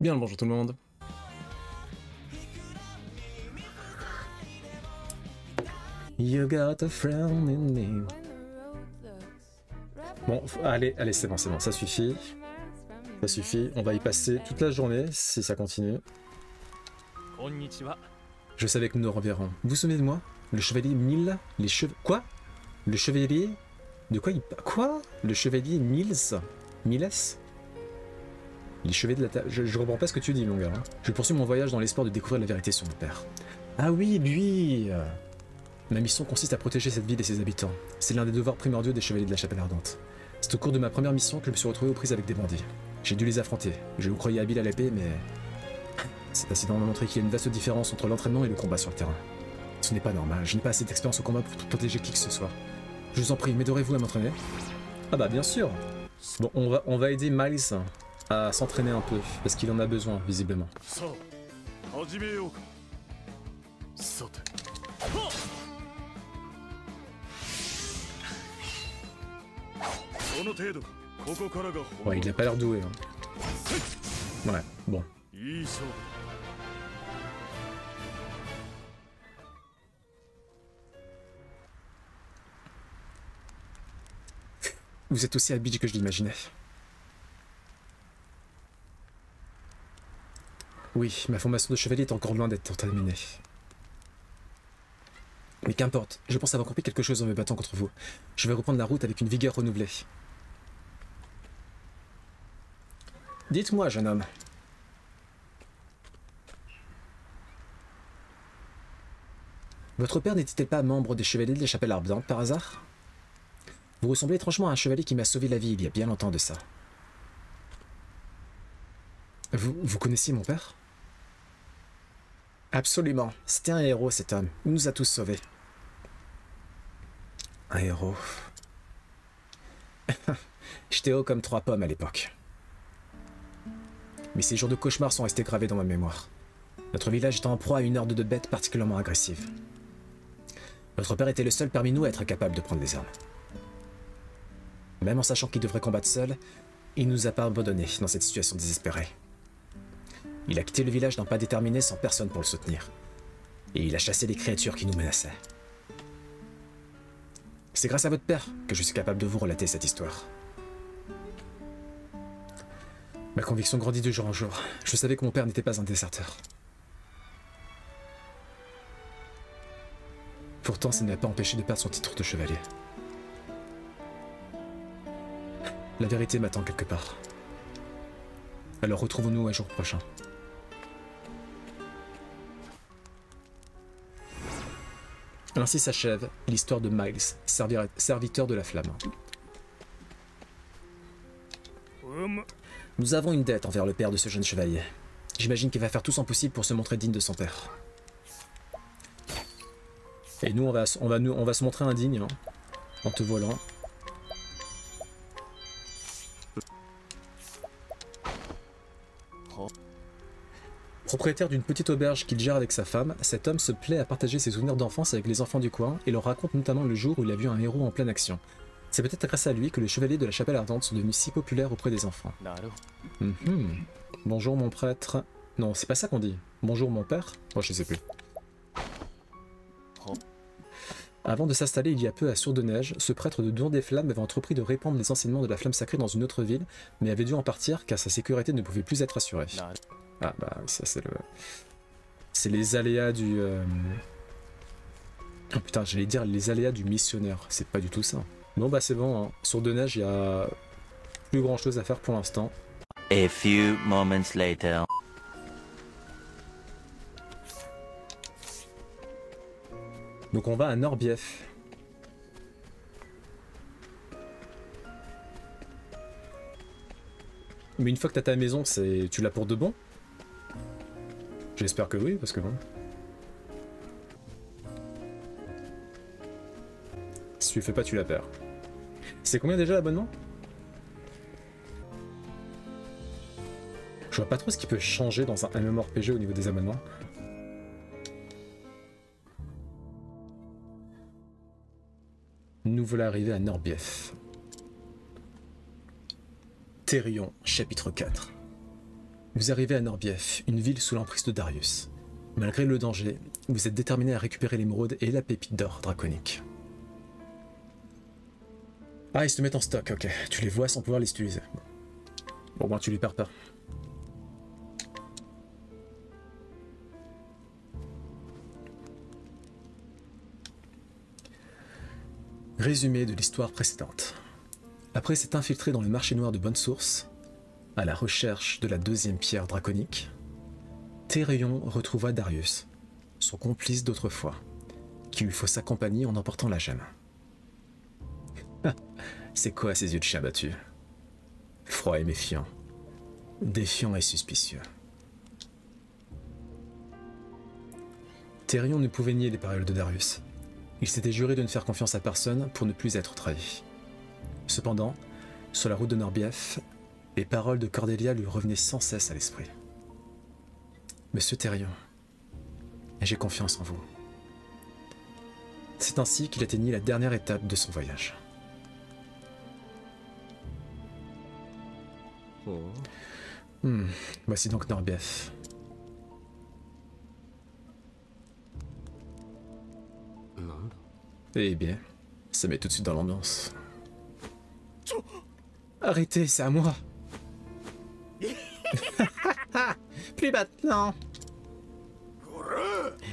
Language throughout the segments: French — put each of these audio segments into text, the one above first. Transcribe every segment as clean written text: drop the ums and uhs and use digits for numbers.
Bien le bonjour tout le monde. You got a friend in me. Bon, allez, c'est bon, ça suffit. Ça suffit, on va y passer toute la journée si ça continue. Je savais que nous nous reverrons. Vous vous souvenez de moi? Le chevalier Mille? Les chevaliers... Quoi? Le chevalier... De quoi il... Quoi? Le chevalier Mills? Miles? Les chevaliers de la table... Je comprends pas ce que tu dis, longueur. Hein. Je poursuis mon voyage dans l'espoir de découvrir la vérité sur mon père. Ah oui, lui. Ma mission consiste à protéger cette ville et ses habitants. C'est l'un des devoirs primordiaux des chevaliers de la Chapelle Ardente. C'est au cours de ma première mission que je me suis retrouvé aux prises avec des bandits. J'ai dû les affronter. Je vous croyais habile à l'épée, mais... Cet incident m'a montré qu'il y a une vaste différence entre l'entraînement et le combat sur le terrain. Ce n'est pas normal, je n'ai pas assez d'expérience au combat pour protéger qui que ce soit. Je vous en prie, m'aiderez-vous à m'entraîner? Ah bah bien sûr. Bon, on va aider Miles à s'entraîner un peu, parce qu'il en a besoin, visiblement. Ouais, il a pas l'air doué. Hein. Ouais, bon. Vous êtes aussi habile que je l'imaginais. Oui, ma formation de chevalier est encore loin d'être terminée. Mais qu'importe, je pense avoir compris quelque chose en me battant contre vous. Je vais reprendre la route avec une vigueur renouvelée. Dites-moi, jeune homme. Votre père n'était-il pas membre des chevaliers de la Chapelle Ardente par hasard? Vous ressemblez étrangement à un chevalier qui m'a sauvé la vie il y a bien longtemps de ça. Vous connaissiez mon père? Absolument. C'était un héros, cet homme. Il nous a tous sauvés. Un héros. J'étais haut comme 3 pommes à l'époque. Mais ces jours de cauchemar sont restés gravés dans ma mémoire. Notre village était en proie à une horde de bêtes particulièrement agressives. Votre père était le seul parmi nous à être capable de prendre les armes. Même en sachant qu'il devrait combattre seul, il nous a pas abandonnés dans cette situation désespérée. Il a quitté le village d'un pas déterminé sans personne pour le soutenir. Et il a chassé les créatures qui nous menaçaient. C'est grâce à votre père que je suis capable de vous relater cette histoire. Ma conviction grandit de jour en jour. Je savais que mon père n'était pas un déserteur. Pourtant, ça ne l'a pas empêché de perdre son titre de chevalier. La vérité m'attend quelque part. Alors retrouvons-nous un jour prochain. Ainsi s'achève l'histoire de Miles, serviteur de la flamme. Nous avons une dette envers le père de ce jeune chevalier. J'imagine qu'il va faire tout son possible pour se montrer digne de son père. Et nous, on va se montrer indigne, hein, en te volant. Propriétaire d'une petite auberge qu'il gère avec sa femme, cet homme se plaît à partager ses souvenirs d'enfance avec les enfants du coin et leur raconte notamment le jour où il a vu un héros en pleine action. C'est peut-être grâce à lui que les chevaliers de la Chapelle Ardente sont devenus si populaires auprès des enfants. Bonjour mon prêtre. Non, c'est pas ça qu'on dit. Bonjour mon père. Oh, je sais plus. Avant de s'installer il y a peu à Sourdeneige, ce prêtre de Don des Flammes avait entrepris de répandre les enseignements de la flamme sacrée dans une autre ville, mais avait dû en partir car sa sécurité ne pouvait plus être assurée. Ah bah ça c'est le... C'est les aléas du... Oh putain, j'allais dire les aléas du missionnaire, c'est pas du tout ça. Bon bah c'est bon, hein. Sourdeneige, il y a plus grand chose à faire pour l'instant. A few moments later. Donc on va à Norbief. Mais une fois que t'as ta maison, tu l'as pour de bon? J'espère que oui, parce que bon... Si tu le fais pas, tu la perds. C'est combien déjà l'abonnement? Je vois pas trop ce qui peut changer dans un MMORPG au niveau des abonnements. Nous voilà arrivés à Norbief. Thérion, chapitre 4. Vous arrivez à Norbief, une ville sous l'emprise de Darius. Malgré le danger, vous êtes déterminé à récupérer l'émeraude et la pépite d'or draconique. Ah, ils se mettent en stock, ok. Tu les vois sans pouvoir les utiliser. Bon, ben tu les perds pas. Résumé de l'histoire précédente. Après s'être infiltré dans le marché noir de Bonne Source, à la recherche de la deuxième pierre draconique, Thérion retrouva Darius, son complice d'autrefois, qui lui faut s'accompagner en emportant la gemme. C'est quoi ces yeux de chien battu? Froid et méfiant, défiant et suspicieux. Thérion ne pouvait nier les paroles de Darius. Il s'était juré de ne faire confiance à personne pour ne plus être trahi. Cependant, sur la route de Norbief, les paroles de Cordelia lui revenaient sans cesse à l'esprit. Monsieur Thérion, j'ai confiance en vous. C'est ainsi qu'il atteignit la dernière étape de son voyage. Voici donc Norbief. Eh bien, ça met tout de suite dans l'ambiance. Arrêtez, c'est à moi. Plus maintenant.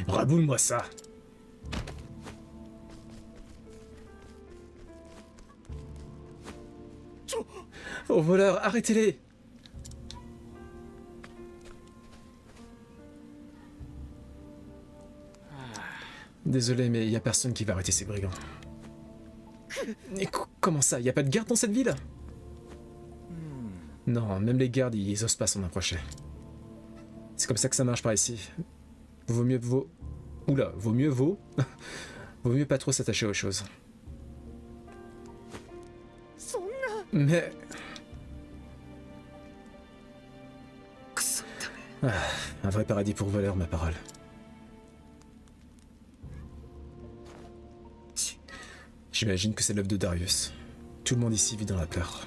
Raboule-moi ça. Oh voleurs, arrêtez-les. Désolé, mais il n'y a personne qui va arrêter ces brigands. Et comment ça? Il n'y a pas de garde dans cette ville? Non, même les gardes, ils osent pas s'en approcher. C'est comme ça que ça marche par ici. Vaut mieux Oula, vaut mieux vaut mieux pas trop s'attacher aux choses. Mais... Ah, un vrai paradis pour voleurs, ma parole. J'imagine que c'est l'œuvre de Darius. Tout le monde ici vit dans la peur.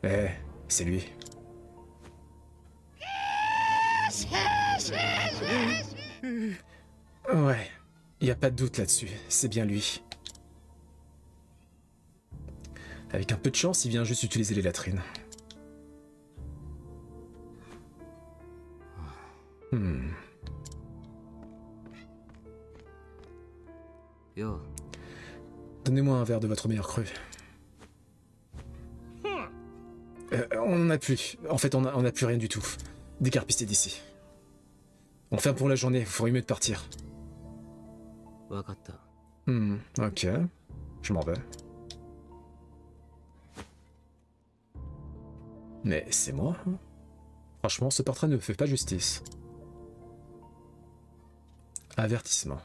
Eh, c'est lui. Ouais, y a pas de doute là-dessus, c'est bien lui. Avec un peu de chance, il vient juste utiliser les latrines. Donnez-moi un verre de votre meilleur cru. On n'en a plus. En fait, on n'a plus rien du tout. Décarpissez d'ici. On ferme pour la journée, il faudrait mieux de partir. Ok. Je m'en vais. Mais c'est moi. Franchement, ce portrait ne me fait pas justice. Avertissement.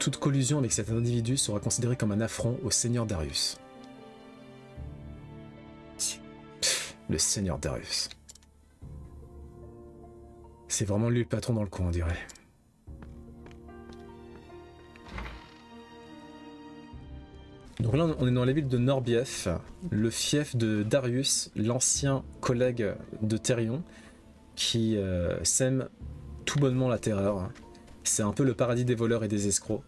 Toute collusion avec cet individu sera considérée comme un affront au Seigneur Darius. Le Seigneur Darius. C'est vraiment lui le patron dans le coin, on dirait. Donc là, on est dans la ville de Norbief, le fief de Darius, l'ancien collègue de Thérion, qui sème tout bonnement la terreur. C'est un peu le paradis des voleurs et des escrocs.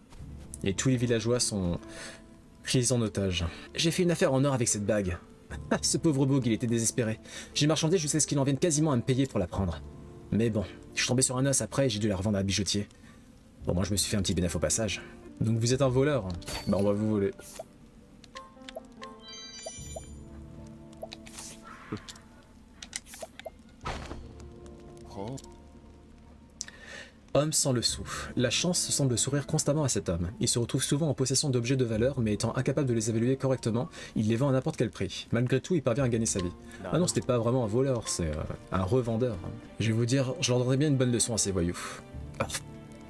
Et tous les villageois sont pris en otage. J'ai fait une affaire en or avec cette bague. Ce pauvre boug, il était désespéré. J'ai marchandé jusqu'à ce qu'il en vienne quasiment à me payer pour la prendre. Mais bon, je suis tombé sur un os après et j'ai dû la revendre à un bijoutier. Bon, moi je me suis fait un petit bénéfice au passage. Donc vous êtes un voleur? Bah on va vous voler. Homme sans le sou. La chance semble sourire constamment à cet homme. Il se retrouve souvent en possession d'objets de valeur, mais étant incapable de les évaluer correctement, il les vend à n'importe quel prix. Malgré tout, il parvient à gagner sa vie. Ah non, c'était pas vraiment un voleur, c'est un revendeur. Je vais vous dire, je leur donnerai bien une bonne leçon à ces voyous. Ah,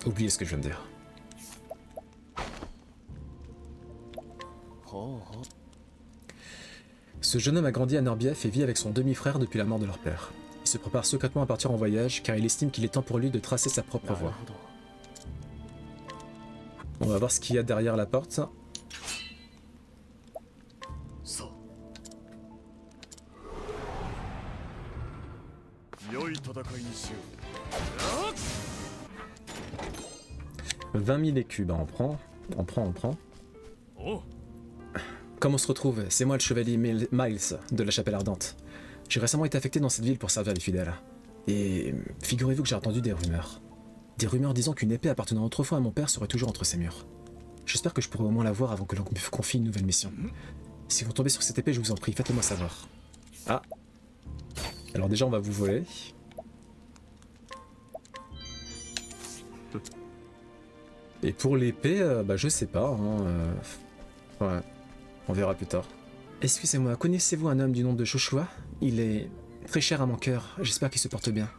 oubliez ce que je viens de dire. Ce jeune homme a grandi à Norbief et vit avec son demi-frère depuis la mort de leur père. Ils se prépare secrètement à partir en voyage car il estime qu'il est temps pour lui de tracer sa propre voie. On va voir ce qu'il y a derrière la porte. Ça. 20 000 écus, bah on prend. On prend. Comment on se retrouve? C'est moi le chevalier Miles de la Chapelle Ardente. J'ai récemment été affecté dans cette ville pour servir les fidèles. Et figurez-vous que j'ai entendu des rumeurs. Des rumeurs disant qu'une épée appartenant autrefois à mon père serait toujours entre ses murs. J'espère que je pourrai au moins la voir avant que l'on me confie une nouvelle mission. Si vous tombez sur cette épée, je vous en prie, faites-le moi savoir. Ah. Alors déjà, on va vous voler. Et pour l'épée, bah je sais pas. Hein, ouais, on verra plus tard. Excusez-moi, connaissez-vous un homme du nom de Joshua? Il est très cher à mon cœur. J'espère qu'il se porte bien.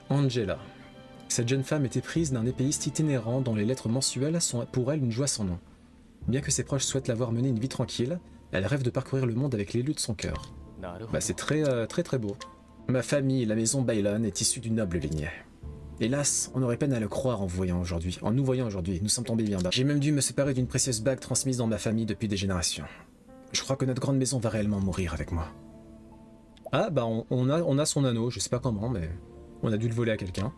Angela. Cette jeune femme était prise d'un épéiste itinérant dont les lettres mensuelles sont pour elle une joie sans nom. Bien que ses proches souhaitent la voir mener une vie tranquille, elle rêve de parcourir le monde avec l'élu de son cœur. Bah c'est très beau. Ma famille, la maison Bailon, est issue d'une noble lignée. Hélas, on aurait peine à le croire en nous voyant aujourd'hui, nous sommes tombés bien bas. J'ai même dû me séparer d'une précieuse bague transmise dans ma famille depuis des générations. Je crois que notre grande maison va réellement mourir avec moi. Ah bah on a son anneau, je sais pas comment, mais on a dû le voler à quelqu'un.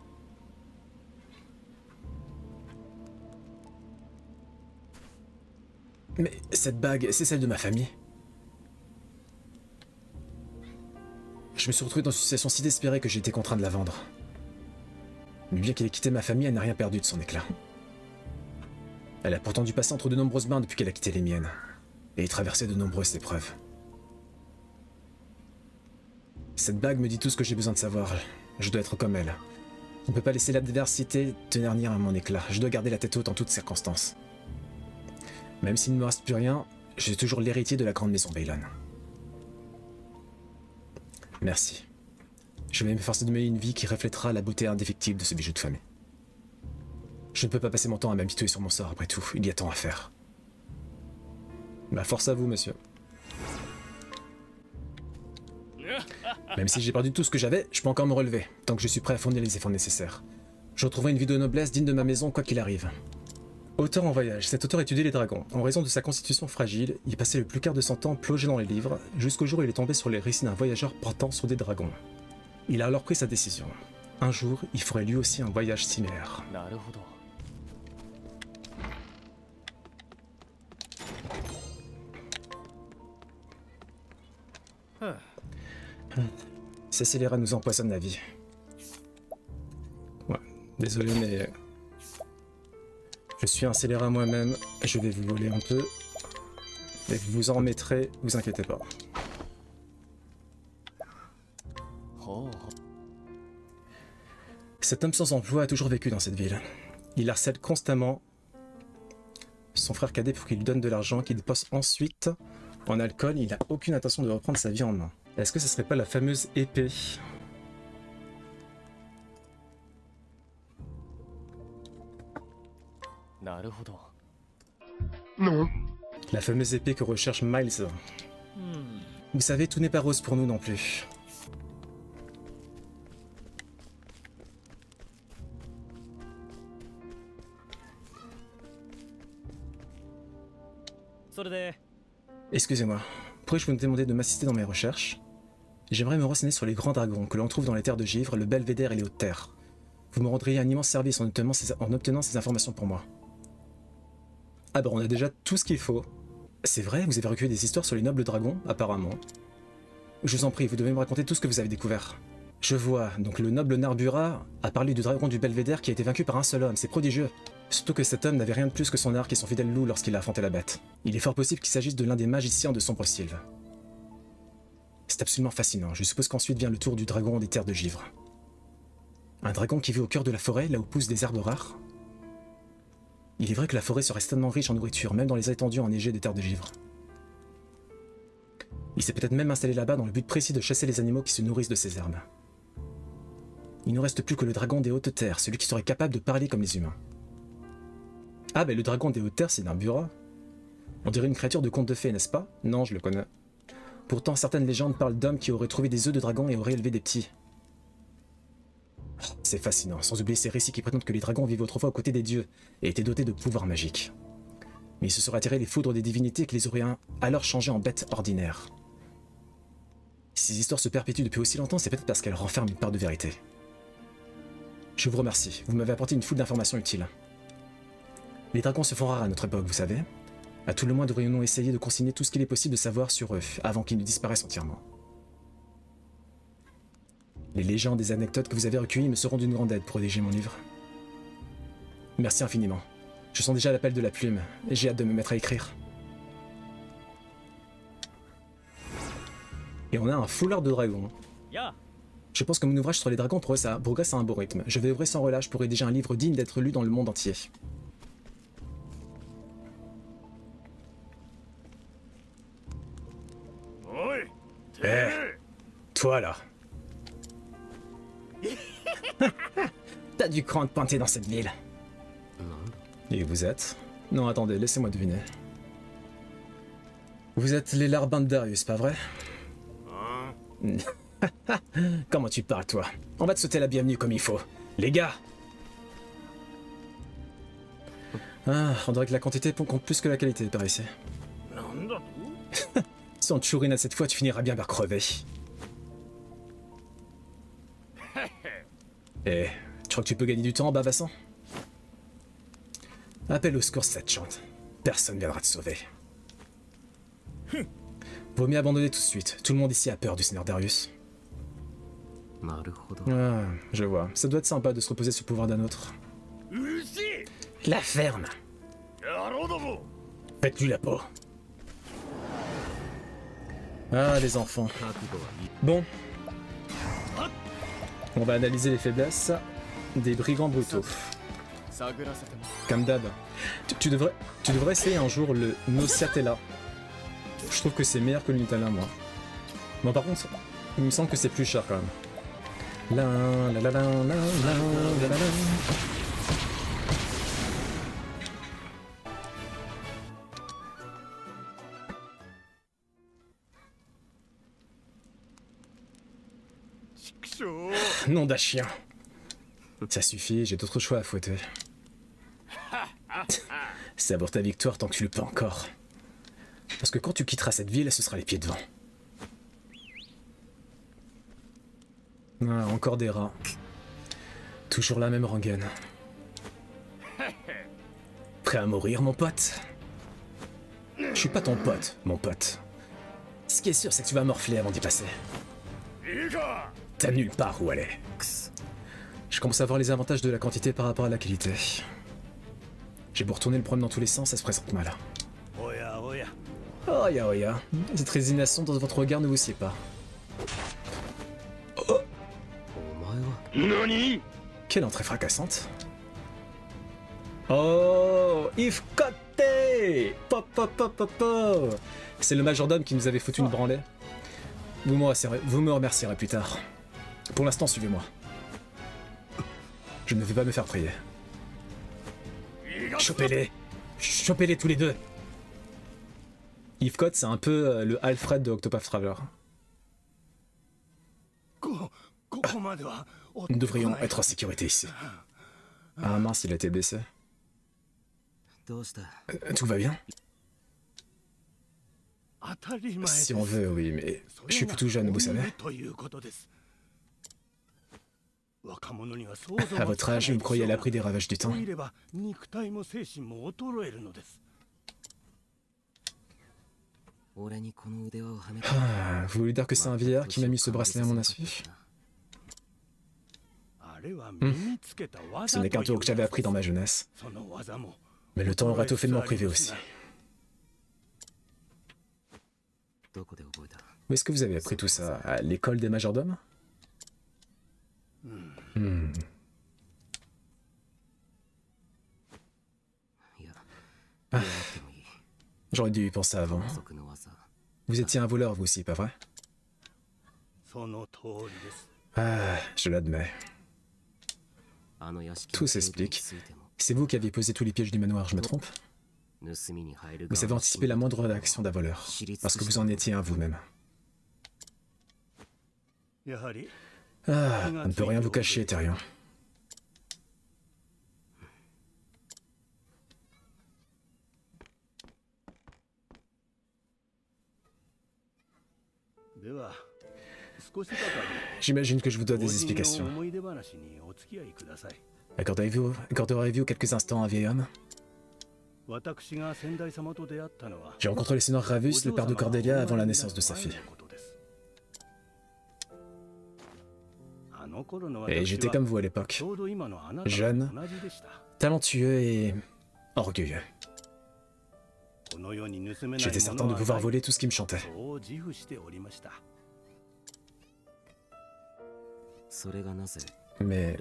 Mais cette bague, c'est celle de ma famille. Je me suis retrouvé dans une situation si désespérée que j'ai été contraint de la vendre. Mais bien qu'elle ait quitté ma famille, elle n'a rien perdu de son éclat. Elle a pourtant dû passer entre de nombreuses mains depuis qu'elle a quitté les miennes, et traversé de nombreuses épreuves. Cette bague me dit tout ce que j'ai besoin de savoir. Je dois être comme elle. On ne peut pas laisser l'adversité ternir à mon éclat. Je dois garder la tête haute en toutes circonstances. Même s'il ne me reste plus rien, je suis toujours l'héritier de la grande maison Bailon. Merci. Je vais m'efforcer de mener une vie qui reflètera la beauté indéfectible de ce bijou de famille. Je ne peux pas passer mon temps à m'habituer sur mon sort après tout, il y a tant à faire. Bah force à vous, monsieur. Même si j'ai perdu tout ce que j'avais, je peux encore me relever, tant que je suis prêt à fournir les efforts nécessaires. Je retrouverai une vie de noblesse digne de ma maison, quoi qu'il arrive. Auteur en voyage, cet auteur étudie les dragons. En raison de sa constitution fragile, il passait le plus quart de son temps plongé dans les livres, jusqu'au jour où il est tombé sur les récits d'un voyageur portant sur des dragons. Il a alors pris sa décision. Un jour, il ferait lui aussi un voyage similaire. Ces scélérats nous empoisonnent la vie. Ouais, désolé mais... Je suis un scélérat moi-même, je vais vous voler un peu. Et vous vous en remettrez, vous inquiétez pas. Cet homme sans emploi a toujours vécu dans cette ville. Il harcèle constamment son frère cadet pour qu'il lui donne de l'argent qu'il dépense ensuite en alcool. Il n'a aucune intention de reprendre sa vie en main. Est-ce que ce serait pas la fameuse épée ? Non. La fameuse épée que recherche Miles. Vous savez, tout n'est pas rose pour nous non plus. Excusez-moi, pourrais-je vous demander de m'assister dans mes recherches? J'aimerais me renseigner sur les grands dragons que l'on trouve dans les terres de Givre, le Belvédère et les Hautes-Terres. Vous me rendriez un immense service en obtenant ces informations pour moi. Ah bah on a déjà tout ce qu'il faut. C'est vrai, vous avez recueilli des histoires sur les nobles dragons, apparemment. Je vous en prie, vous devez me raconter tout ce que vous avez découvert. Je vois, donc le noble Narbura a parlé du dragon du Belvédère qui a été vaincu par un seul homme, c'est prodigieux. Surtout que cet homme n'avait rien de plus que son arc et son fidèle loup lorsqu'il a affronté la bête. Il est fort possible qu'il s'agisse de l'un des magiciens de sombre style. C'est absolument fascinant, je suppose qu'ensuite vient le tour du dragon des terres de Givre. Un dragon qui vit au cœur de la forêt, là où poussent des herbes rares. Il est vrai que la forêt serait extrêmement riche en nourriture, même dans les étendues enneigées des terres de Givre. Il s'est peut-être même installé là-bas dans le but précis de chasser les animaux qui se nourrissent de ces herbes. Il ne reste plus que le dragon des hautes terres, celui qui serait capable de parler comme les humains. Ah ben le dragon des hautes terres c'est Narbura. On dirait une créature de conte de fées, n'est-ce pas? Non, je le connais. Pourtant, certaines légendes parlent d'hommes qui auraient trouvé des œufs de dragon et auraient élevé des petits. C'est fascinant, sans oublier ces récits qui prétendent que les dragons vivaient autrefois aux côtés des dieux et étaient dotés de pouvoirs magiques. Mais ils se seraient attirés les foudres des divinités qui les auraient alors changés en bêtes ordinaires. Si ces histoires se perpétuent depuis aussi longtemps, c'est peut-être parce qu'elles renferment une part de vérité. Je vous remercie, vous m'avez apporté une foule d'informations utiles. Les dragons se font rares à notre époque, vous savez. À tout le moins, devrions-nous essayer de consigner tout ce qu'il est possible de savoir sur eux, avant qu'ils ne disparaissent entièrement. Les légendes et les anecdotes que vous avez recueillies me seront d'une grande aide pour rédiger mon livre. Merci infiniment. Je sens déjà l'appel de la plume, et j'ai hâte de me mettre à écrire. Et on a un foulard de dragon. Je pense que mon ouvrage sur les dragons progresse à un bon rythme. Je vais œuvrer sans relâche pour rédiger un livre digne d'être lu dans le monde entier. Eh, toi là. T'as du cran de pointer dans cette ville. Et vous êtes? Non, attendez, laissez-moi deviner. Vous êtes les larbins de Darius, pas vrai? Comment tu parles, toi? On va te souhaiter la bienvenue comme il faut. Les gars! Ah, on dirait que la quantité compte plus que la qualité par ici. Si on te chourine à cette fois, tu finiras bien par crever. Eh, tu crois que tu peux gagner du temps en bavassant? Appelle au secours cette chante. Personne viendra te sauver. Vaut mieux abandonner tout de suite. Tout le monde ici a peur du Seigneur Darius. Ah, je vois. Ça doit être sympa de se reposer sur le pouvoir d'un autre. La ferme! Faites-lui la peau. Ah, les enfants. Bon. On va analyser les faiblesses des brigands brutaux. Comme d'hab. Tu devrais essayer un jour le Nociatella. Je trouve que c'est meilleur que le Nutella, moi. Bon, par contre, il me semble que c'est plus cher quand même. La la la la la la la la la. Nom d'un chien. Ça suffit, j'ai d'autres choix à fouetter. Savoure ta victoire tant que tu le peux encore. Parce que quand tu quitteras cette ville, ce sera les pieds devant. Ah, encore des rats. Toujours la même rengaine. Prêt à mourir, mon pote? Je suis pas ton pote, mon pote. Ce qui est sûr, c'est que tu vas morfler avant d'y passer. T'as nulle part où aller. Je commence à voir les avantages de la quantité par rapport à la qualité. J'ai beau retourner le problème dans tous les sens, ça se présente mal. Oya oya. Cette résignation dans votre regard ne vous sied pas. Oh. Quelle entrée fracassante. Oh, Ifkote! Pop pop pop pop pop. C'est le majordome qui nous avait foutu une branlée. Vous me remercierez plus tard. Pour l'instant, suivez-moi. Je ne vais pas me faire prier. Chopez-les! Chopez-les tous les deux! Ifkote, c'est un peu le Alfred de Octopath Traveler. Nous devrions être en sécurité ici. Ah mince, il a été blessé. Tout va bien? Si on veut, oui, mais je suis plutôt jeune, vous savez. À votre âge, vous me croyez à l'abri des ravages du temps. Ah, vous voulez dire que c'est un vieillard qui m'a mis ce bracelet à mon insu? Ce n'est qu'un tour que j'avais appris dans ma jeunesse. Mais le temps aura tout fait de m'en priver aussi. Où est-ce que vous avez appris tout ça? À l'école des majordomes? Ah. J'aurais dû y penser avant. Vous étiez un voleur, vous aussi, pas vrai? Ah, je l'admets. Tout s'explique. C'est vous qui aviez posé tous les pièges du manoir, je me trompe? Vous savez anticiper la moindre réaction d'un voleur, parce que vous en étiez un vous-même. Ah, on ne peut rien vous cacher, Thérion. J'imagine que je vous dois des explications. Accorderiez-vous quelques instants à un vieil homme? J'ai rencontré le seigneur Ravus, le père de Cordelia, avant la naissance de sa fille. Et j'étais comme vous à l'époque. Jeune, talentueux et orgueilleux. J'étais certain de pouvoir voler tout ce qui me chantait. Mais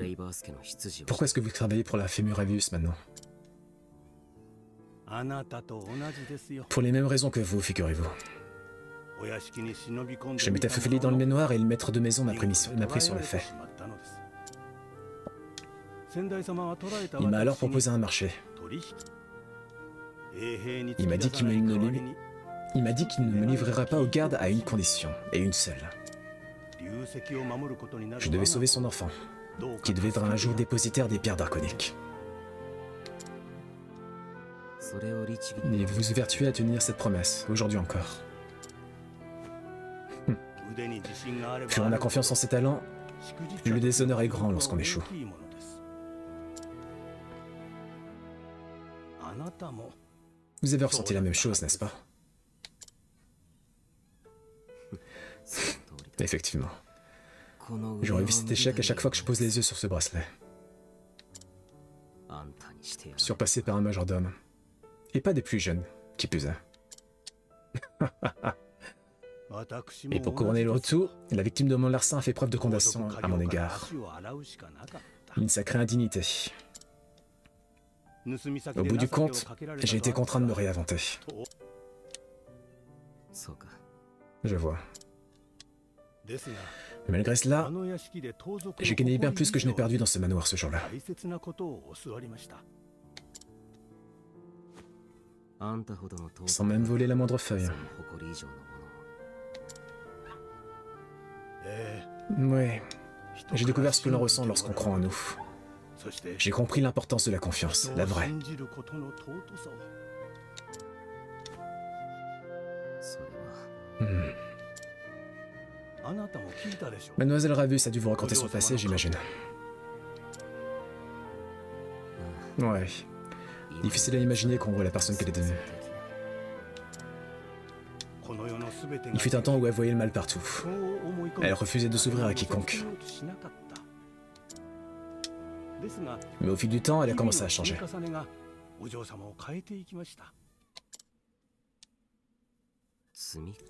pourquoi est-ce que vous travaillez pour la Fémuravius maintenant? Pour les mêmes raisons que vous, figurez-vous. Je m'étais faufilé dans le manoir et le maître de maison m'a pris sur le fait. Il m'a alors proposé un marché. Il m'a dit qu'il ne me livrera pas aux gardes à une condition, et une seule. Je devais sauver son enfant, qui devait être un jour dépositaire des pierres draconiques. Et vous vous vertuez à tenir cette promesse, aujourd'hui encore. Plus on a confiance en ses talents, le déshonneur est grand lorsqu'on échoue. Vous avez ressenti la même chose, n'est-ce pas? Effectivement. J'aurais vu cet échec à chaque fois que je pose les yeux sur ce bracelet. Surpassé par un majordome. Et pas des plus jeunes, qui plus est. Et pour couronner le retour, la victime de mon larcin a fait preuve de condamnation à mon égard. Une sacrée indignité. Au bout du compte, j'ai été contraint de me réinventer. Je vois. Malgré cela, j'ai gagné bien plus que je n'ai perdu dans ce manoir ce jour-là. Sans même voler la moindre feuille. Oui, j'ai découvert ce que l'on ressent lorsqu'on croit en nous. J'ai compris l'importance de la confiance, la vraie. Mademoiselle Ravus a dû vous raconter son passé, j'imagine. Ouais. Difficile à imaginer qu'on voit la personne qu'elle est devenue. Il fut un temps où elle voyait le mal partout. Elle refusait de s'ouvrir à quiconque. Mais au fil du temps, elle a commencé à changer.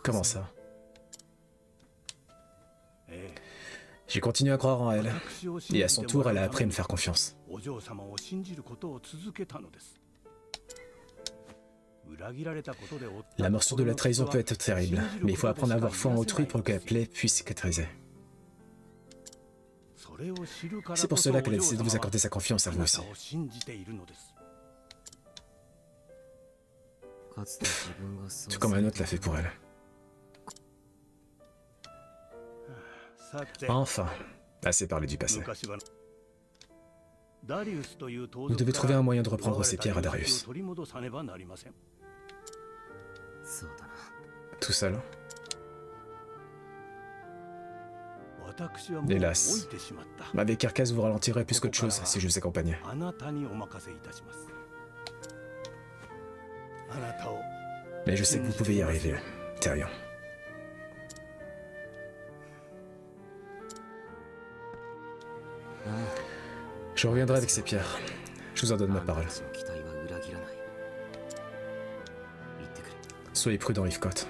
Comment ça? J'ai continué à croire en elle, et à son tour, elle a appris à me faire confiance. La morsure de la trahison peut être terrible, mais il faut apprendre à avoir foi en autrui pour que la plaie puisse cicatriser. C'est pour cela qu'elle a décidé de vous accorder sa confiance à vous aussi. Tout comme un autre l'a fait pour elle. Enfin, assez parlé du passé. Vous devez trouver un moyen de reprendre ces pierres à Darius. Tout seul? Hélas, ma vieille carcasse vous ralentirait plus qu'autre chose si je vous accompagnais. Mais je sais que vous pouvez y arriver, Thérion. Je reviendrai avec ces pierres. Je vous en donne ma parole. Soyez prudent, Yvcote.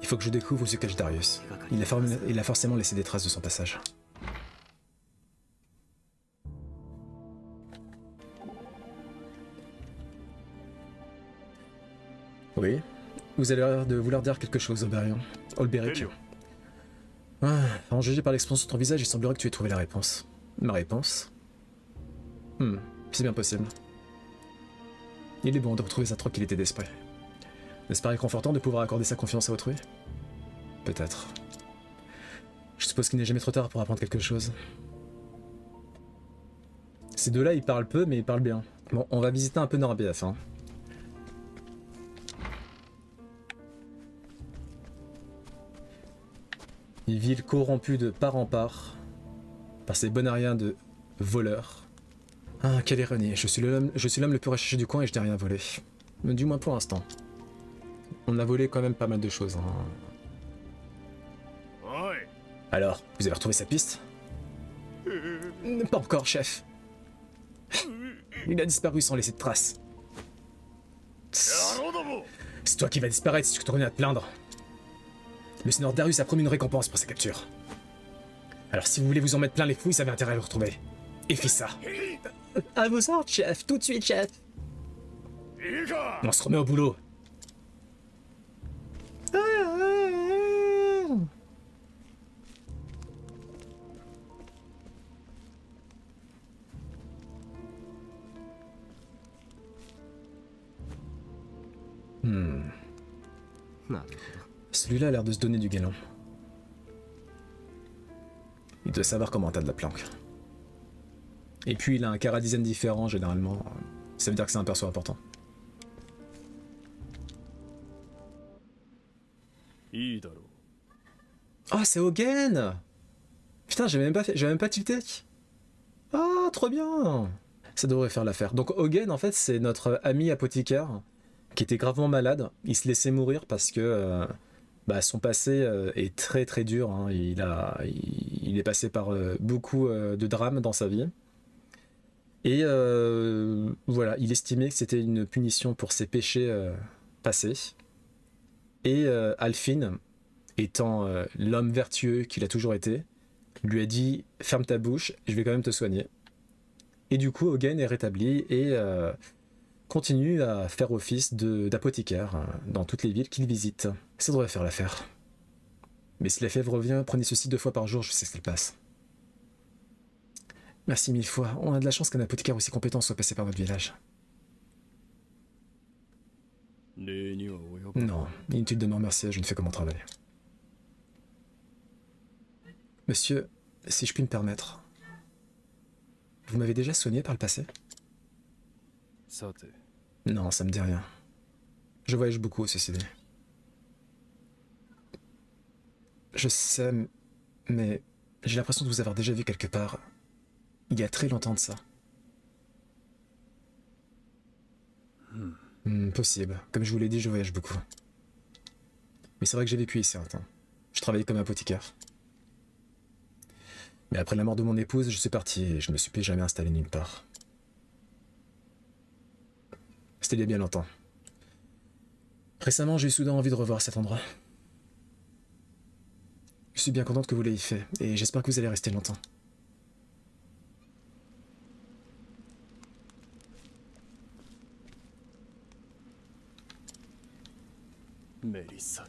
Il faut que je découvre où se cache Darius. Il a forcément laissé des traces de son passage. Oui, vous avez l'air de vouloir dire quelque chose, Olberic. Ah, en juger par l'expression de ton visage, il semblerait que tu aies trouvé la réponse. Ma réponse? C'est bien possible. Il est bon de retrouver sa tranquillité d'esprit. N'est-ce pas réconfortant de pouvoir accorder sa confiance à autrui? Peut-être. Je suppose qu'il n'est jamais trop tard pour apprendre quelque chose. Ces deux-là, ils parlent peu, mais ils parlent bien. Bon, on va visiter un peu Norbf, hein. Une ville corrompue de part en part par ces bonariens de voleurs. Ah, quelle ironie. Je suis l'homme le plus recherché du coin et je n'ai rien volé. Du moins pour l'instant. On a volé quand même pas mal de choses. Hein. Alors, vous avez retrouvé sa piste? Pas encore, chef. Il a disparu sans laisser de traces. C'est toi qui vas disparaître si tu continues à te plaindre. Le seigneur Darius a promis une récompense pour sa capture. Alors si vous voulez vous en mettre plein les fouilles, ça avait intérêt à le retrouver. Et fais ça. À vos ordres, chef. Tout de suite, chef. On se remet au boulot. Celui-là a l'air de se donner du galon. Il doit savoir comment t'as de la planque. Et puis il a un chara-design différent généralement. Ça veut dire que c'est un perso important. Ah, c'est Hogen! Putain, j'ai même pas tilté. Ah, trop bien! Ça devrait faire l'affaire. Donc Hogen, en fait, c'est notre ami apothicaire qui était gravement malade. Il se laissait mourir parce que son passé est très très dur. Hein. Il est passé par beaucoup de drames dans sa vie. Et voilà, il estimait que c'était une punition pour ses péchés passés. Et Alfin, étant l'homme vertueux qu'il a toujours été, lui a dit « Ferme ta bouche, je vais quand même te soigner ». Et du coup, Hogen est rétabli et continue à faire office d'apothicaire dans toutes les villes qu'il visite. Ça devrait faire l'affaire. Mais si la fièvre revient, prenez ceci 2 fois par jour, je sais ce qu'il passe. Merci 1000 fois. On a de la chance qu'un apothicaire aussi compétent soit passé par notre village. Non, inutile de me remercier, je ne fais que mon travail. Monsieur, si je puis me permettre, vous m'avez déjà soigné par le passé? Non, ça me dit rien. Je voyage beaucoup, ceci dit. Je sais, mais j'ai l'impression de vous avoir déjà vu quelque part. Il y a très longtemps de ça. Possible. Comme je vous l'ai dit, je voyage beaucoup. Mais c'est vrai que j'ai vécu ici un temps. Je travaillais comme apothicaire. Mais après la mort de mon épouse, je suis parti et je ne me suis plus jamais installé nulle part. C'était il y a bien longtemps. Récemment, j'ai eu soudain envie de revoir cet endroit. Je suis bien contente que vous l'ayez fait et j'espère que vous allez rester longtemps. Mélissa.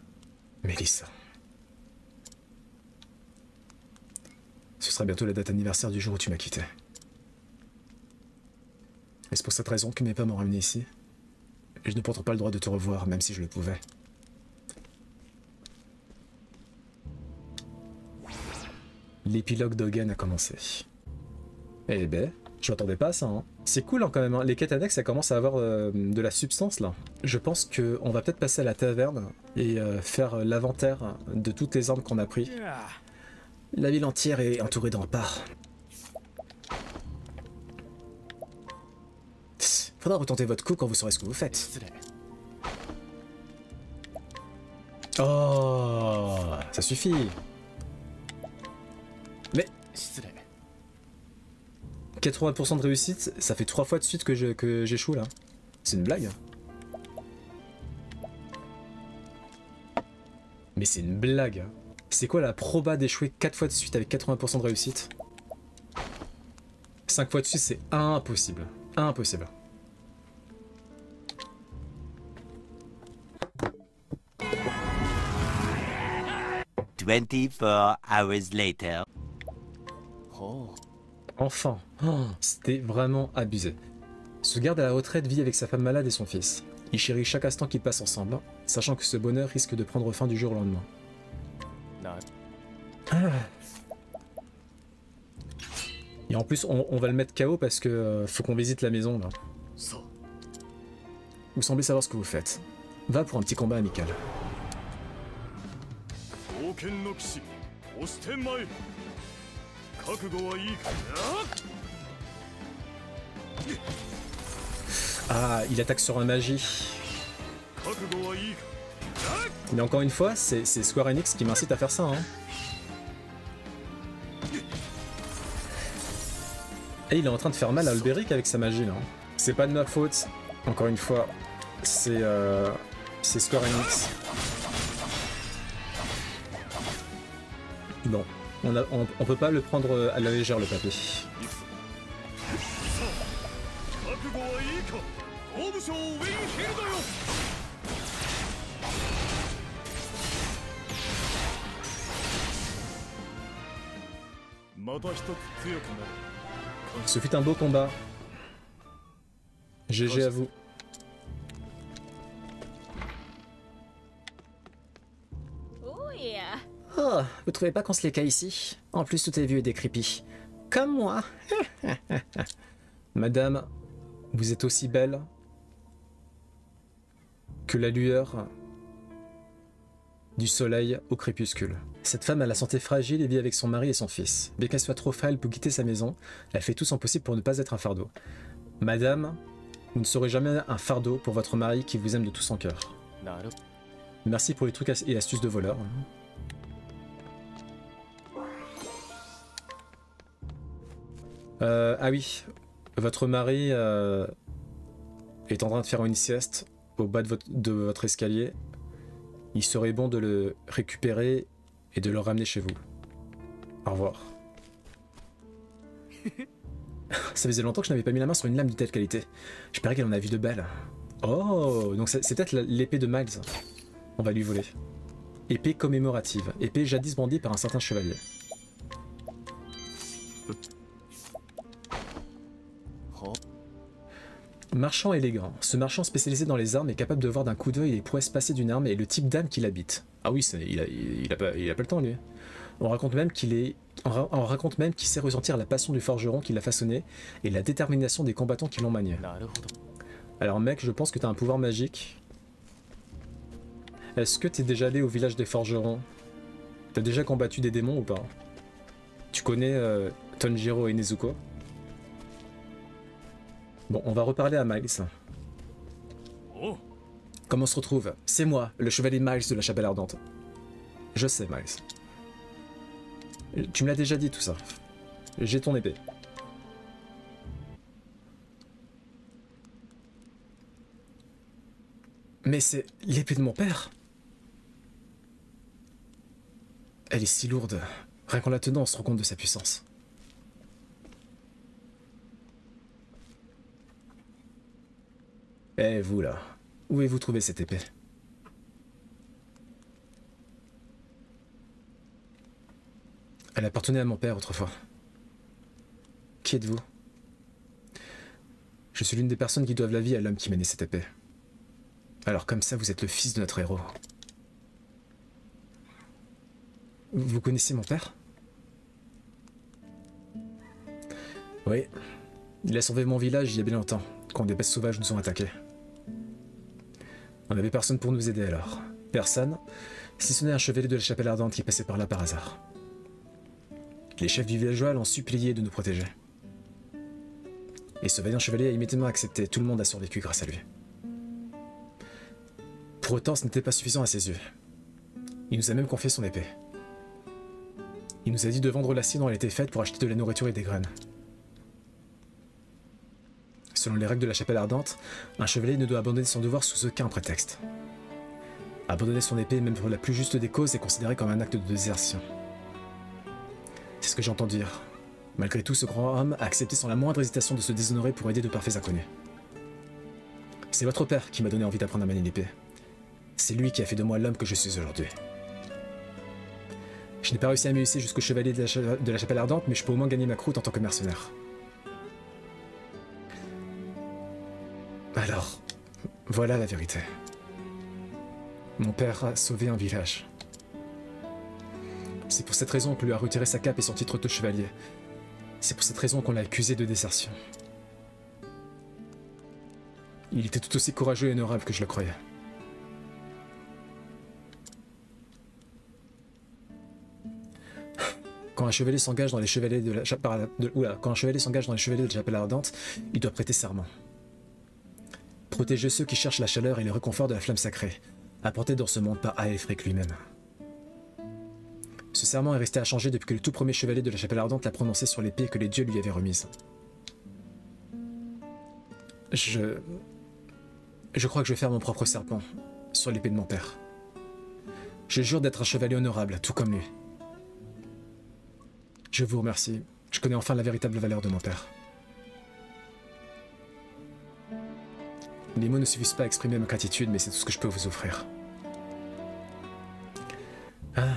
Ce sera bientôt la date anniversaire du jour où tu m'as quitté. Et c'est pour cette raison que mes parents m'ont ramené ici. Et je ne porte pas le droit de te revoir, même si je le pouvais. L'épilogue d'Hogen a commencé. Eh ben, je m'attendais pas à ça, hein. C'est cool hein, quand même, hein. Les quêtes annexes, ça commence à avoir de la substance là. Je pense qu'on va peut-être passer à la taverne et faire l'inventaire de toutes les armes qu'on a pris. La ville entière est entourée de remparts. Faudra retenter votre coup quand vous saurez ce que vous faites. Oh, ça suffit. Mais 80% de réussite, ça fait 3 fois de suite que j'échoue là. C'est une blague. Mais c'est une blague. C'est quoi la proba d'échouer 4 fois de suite avec 80% de réussite? 5 fois de suite, c'est impossible. Impossible. "24 hours later." Enfin, oh, c'était vraiment abusé. Ce garde à la retraite vit avec sa femme malade et son fils. Il chérit chaque instant qu'ils passent ensemble, sachant que ce bonheur risque de prendre fin du jour au lendemain. Ah. Et en plus, on va le mettre KO parce que faut qu'on visite la maison là. Vous semblez savoir ce que vous faites. Va pour un petit combat amical. Ah, il attaque sur la magie. Mais encore une fois, c'est Square Enix qui m'incite à faire ça. Hein. Et il est en train de faire mal à Alberic avec sa magie là. C'est pas de ma faute. Encore une fois, c'est Square Enix. Bon, on peut pas le prendre à la légère le papier. Ce fut un beau combat. GG à vous. Oh, vous trouvez pas qu'on se les caille ici? En plus, tout est vieux et décrépit. Comme moi. Madame, vous êtes aussi belle que la lueur du soleil au crépuscule. Cette femme a la santé fragile et vit avec son mari et son fils. Bien qu'elle soit trop frêle pour quitter sa maison, elle fait tout son possible pour ne pas être un fardeau. Madame, vous ne serez jamais un fardeau pour votre mari qui vous aime de tout son cœur. Merci pour les trucs et astuces de voleur. Ah oui, votre mari est en train de faire une sieste au bas de votre escalier. Il serait bon de le récupérer et de le ramener chez vous. Au revoir. Ça faisait longtemps que je n'avais pas mis la main sur une lame de telle qualité. J'espérais qu'elle en a vu de belles. Oh, donc c'est peut-être l'épée de Miles. On va lui voler. Épée commémorative. Épée jadis brandie par un certain chevalier. Marchand élégant. Ce marchand spécialisé dans les armes est capable de voir d'un coup d'œil les prouesses passées d'une arme et le type d'âme qu'il habite. Ah oui, il a pas le temps lui. On raconte même qu'il sait ressentir la passion du forgeron qui l'a façonné et la détermination des combattants qui l'ont manié. Alors mec, je pense que t'as un pouvoir magique. Est-ce que t'es déjà allé au village des forgerons? T'as déjà combattu des démons ou pas? Tu connais Tonjiro et Nezuko? Bon, on va reparler à Miles. Comment on se retrouve? C'est moi, le chevalier Miles de la Chapelle Ardente. Je sais, Miles. Tu me l'as déjà dit tout ça. J'ai ton épée. Mais c'est l'épée de mon père. Elle est si lourde. Rien qu'en la tenant, on se rend compte de sa puissance. Eh vous là, où avez-vous trouvé cette épée? Elle appartenait à mon père autrefois. Qui êtes-vous? Je suis l'une des personnes qui doivent la vie à l'homme qui m'a né cette épée. Alors comme ça, vous êtes le fils de notre héros. Vous connaissez mon père? Oui. Il a sauvé mon village il y a bien longtemps, quand des bestes sauvages nous ont attaqués. On n'avait personne pour nous aider alors. Personne, si ce n'est un chevalier de la Chapelle Ardente qui passait par là par hasard. Les chefs du villageois l'ont supplié de nous protéger. Et ce vaillant chevalier a immédiatement accepté, tout le monde a survécu grâce à lui. Pour autant, ce n'était pas suffisant à ses yeux. Il nous a même confié son épée. Il nous a dit de vendre l'acier dont elle était faite pour acheter de la nourriture et des graines. Selon les règles de la Chapelle Ardente, un chevalier ne doit abandonner son devoir sous aucun prétexte. Abandonner son épée, même pour la plus juste des causes, est considéré comme un acte de désertion. C'est ce que j'entends dire. Malgré tout, ce grand homme a accepté sans la moindre hésitation de se déshonorer pour aider de parfaits inconnus. C'est votre père qui m'a donné envie d'apprendre à manier l'épée. C'est lui qui a fait de moi l'homme que je suis aujourd'hui. Je n'ai pas réussi à me hisser jusqu'au chevalier de la chapelle ardente, mais je peux au moins gagner ma croûte en tant que mercenaire. Alors, voilà la vérité. Mon père a sauvé un village. C'est pour cette raison qu'on lui a retiré sa cape et son titre de chevalier. C'est pour cette raison qu'on l'a accusé de désertion. Il était tout aussi courageux et honorable que je le croyais. Quand un chevalier s'engage dans les chevaliers de la chapelle ardente, il doit prêter serment. Protéger ceux qui cherchent la chaleur et le réconfort de la flamme sacrée, apportée dans ce monde par Aelfric lui-même. Ce serment est resté inchangé depuis que le tout premier chevalier de la chapelle ardente l'a prononcé sur l'épée que les dieux lui avaient remise. Je crois que je vais faire mon propre serpent sur l'épée de mon père. Je jure d'être un chevalier honorable, tout comme lui. Je vous remercie. Je connais enfin la véritable valeur de mon père. Les mots ne suffisent pas à exprimer ma gratitude, mais c'est tout ce que je peux vous offrir. Ah.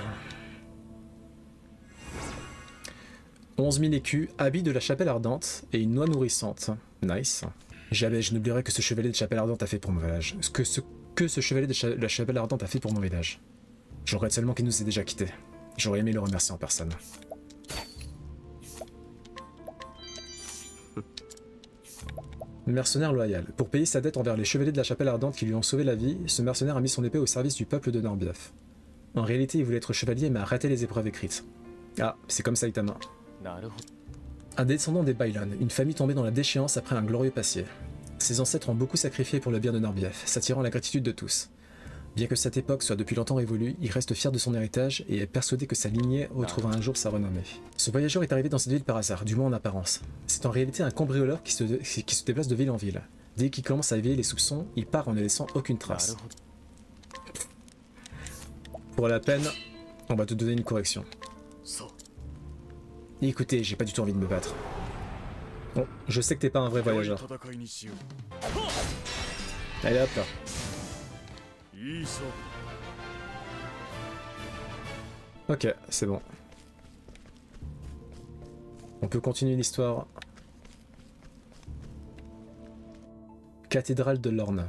11 000 écus, habits de la chapelle ardente et une noix nourrissante. Nice. Jamais je n'oublierai que ce chevalier de chapelle ardente a fait pour mon village. Ce chevalier de la chapelle ardente a fait pour mon village. Je regrette seulement qu'il nous ait déjà quittés. J'aurais aimé le remercier en personne. Mercenaire loyal. Pour payer sa dette envers les chevaliers de la chapelle ardente qui lui ont sauvé la vie, ce mercenaire a mis son épée au service du peuple de Norbief. En réalité, il voulait être chevalier mais a raté les épreuves écrites. Ah, c'est comme Saitama. Un descendant des Bailon, une famille tombée dans la déchéance après un glorieux passé. Ses ancêtres ont beaucoup sacrifié pour le bien de Norbief, s'attirant la gratitude de tous. Bien que cette époque soit depuis longtemps révolue, il reste fier de son héritage et est persuadé que sa lignée retrouvera un jour sa renommée. Ce voyageur est arrivé dans cette ville par hasard, du moins en apparence. C'est en réalité un cambrioleur qui se déplace de ville en ville. Dès qu'il commence à éveiller les soupçons, il part en ne laissant aucune trace. Pour la peine, on va te donner une correction. Écoutez, j'ai pas du tout envie de me battre. Bon, je sais que t'es pas un vrai voyageur. Allez hop là. Ok, c'est bon. On peut continuer l'histoire. Cathédrale de Lorna.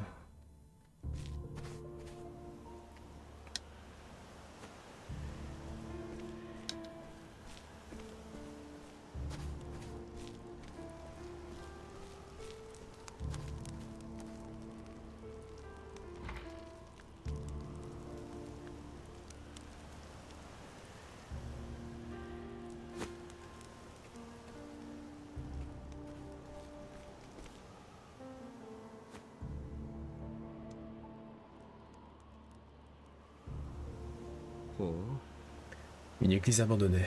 Une église abandonnée.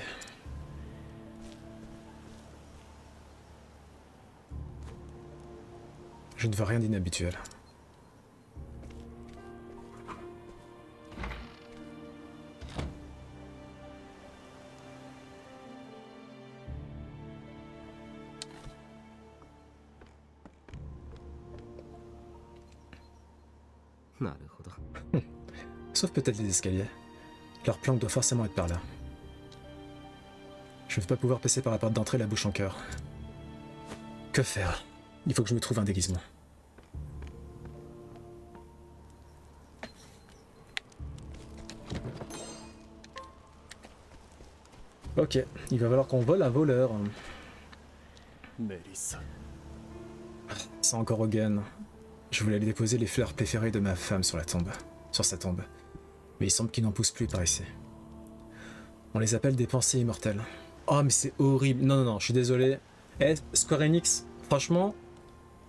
Je ne vois rien d'inhabituel. Sauf peut-être les escaliers. Leur planque doit forcément être par là. Je ne vais pas pouvoir passer par la porte d'entrée la bouche en cœur. Que faire? Il faut que je me trouve un déguisement. Ok, il va falloir qu'on vole un voleur. C'est encore Hogan. Je voulais aller déposer les fleurs préférées de ma femme sur sa tombe. Mais il semble qu'il n'en pousse plus par ici. On les appelle des pensées immortelles. Oh mais c'est horrible. Non, non, non, je suis désolé. Eh, Square Enix, franchement,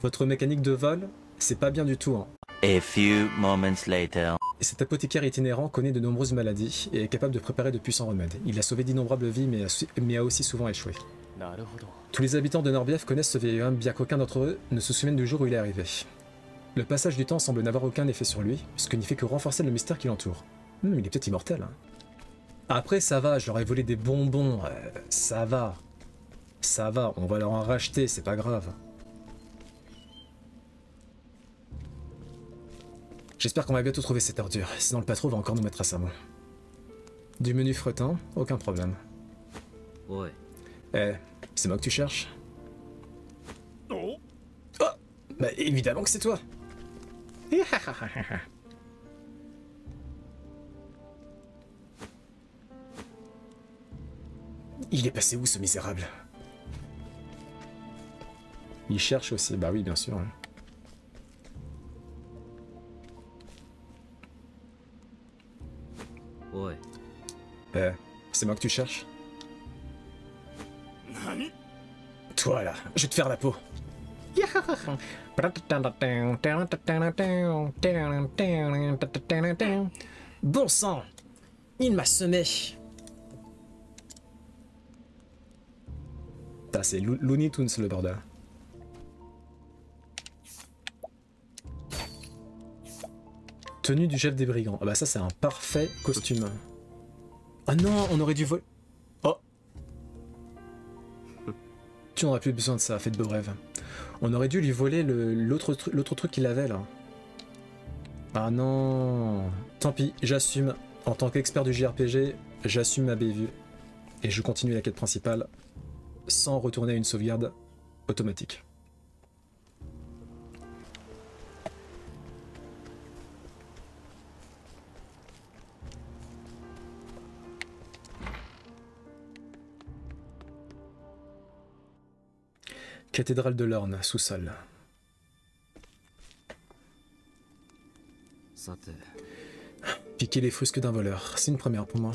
votre mécanique de vol, c'est pas bien du tout. Hein. A few moments later. Et cet apothicaire itinérant connaît de nombreuses maladies et est capable de préparer de puissants remèdes. Il a sauvé d'innombrables vies mais a aussi souvent échoué. Tous les habitants de Norbief connaissent ce vieil homme, bien qu'aucun d'entre eux ne se souvienne du jour où il est arrivé. Le passage du temps semble n'avoir aucun effet sur lui, ce qui n'y fait que renforcer le mystère qui l'entoure. Il est peut-être immortel. Hein. Après, ça va, je leur ai volé des bonbons. Ça va. Ça va, on va leur en racheter, c'est pas grave. J'espère qu'on va bientôt trouver cette ordure, sinon le patron va encore nous mettre à savon. Du menu frottant, aucun problème. Ouais. Eh, c'est moi que tu cherches? Oh. Oh, bah évidemment que c'est toi. Il est passé où ce misérable? Il cherche aussi, bah oui bien sûr. Ouais. Eh, c'est moi que tu cherches? Nani? Toi là, je vais te faire la peau. Bon sang, il m'a semé. Ah, c'est Looney Tunes le bordel. Tenue du chef des brigands. Ah bah ça c'est un parfait costume. Ah non, on aurait dû voler. Oh. Tu n'aurais plus besoin de ça, fais de beaux rêves. On aurait dû lui voler l'autre truc qu'il avait là. Ah non. Tant pis, j'assume. En tant qu'expert du JRPG, j'assume ma bévue. Et je continue la quête principale sans retourner à une sauvegarde automatique. Cathédrale de l'Orne, sous-sol. さて Piquer les frusques d'un voleur, c'est une première pour moi.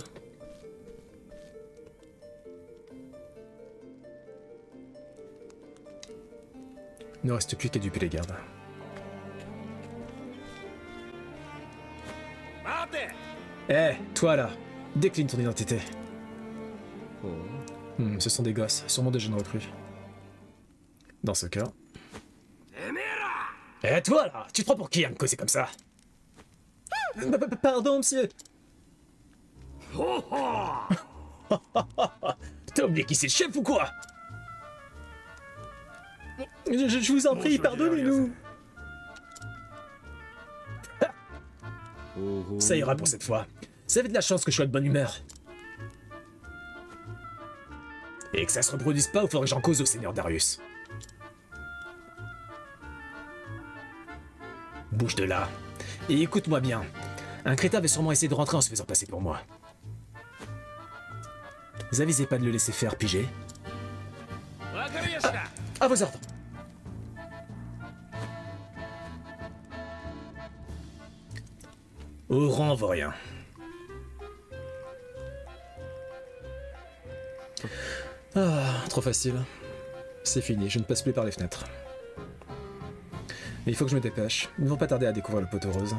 Il ne reste plus qu'à duper les gardes. Eh, toi là, décline ton identité. Ce sont des gosses, sûrement des jeunes recrues. Dans ce cas... Eh toi là, tu te prends pour qui à me causer comme ça? Pardon monsieur. T'as oublié qui c'est le chef ou quoi? Je vous en prie, pardonnez-nous. Ça ira pour cette fois. Ça fait de la chance que je sois de bonne humeur. Et que ça se reproduise pas, il faudrait que j'en cause au seigneur Darius. Bouge de là. Et écoute-moi bien. Un crétin avait sûrement essayé de rentrer en se faisant passer pour moi. Vous avisez pas de le laisser faire, pigé? À vos ordres. Au rang, vaurien. Ah, trop facile. C'est fini, je ne passe plus par les fenêtres. Mais il faut que je me dépêche. Ils ne vont pas tarder à découvrir le poteau rose.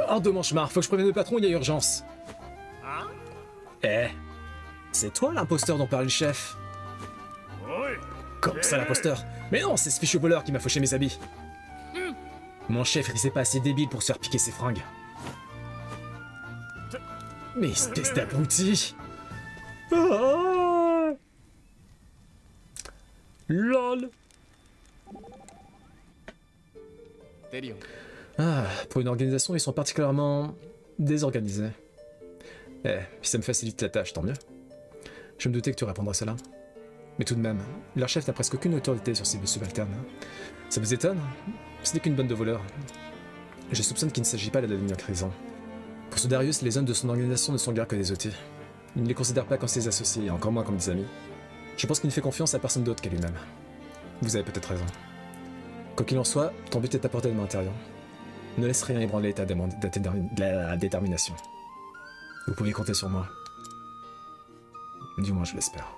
Hors de manche-marre, faut que je prévienne le patron, il y a urgence. Eh, c'est toi l'imposteur dont parlait le chef? Comme ça l'imposteur? Mais non, c'est ce fichu voleur qui m'a fauché mes habits. Mon chef risquait pas assez débile pour se faire piquer ses fringues. Mais espèce d'abruti! Ah LOL! Ah, pour une organisation, ils sont particulièrement désorganisés. Eh, si ça me facilite la tâche, tant mieux. Je me doutais que tu répondrais à cela. Mais tout de même, leur chef n'a presque aucune autorité sur ses subalternes. Ça vous étonne? Ce n'est qu'une bande de voleurs. Je soupçonne qu'il ne s'agit pas de la dernière raison. Pour ce Darius, les hommes de son organisation ne sont guère que des outils. Il ne les considère pas comme ses associés, et encore moins comme des amis. Je pense qu'il ne fait confiance à personne d'autre qu'à lui-même. Vous avez peut-être raison. Quoi qu'il en soit, ton but est à portée de main intérieure. Ne laisse rien ébranler ta détermination. Vous pouvez compter sur moi. Du moins, je l'espère.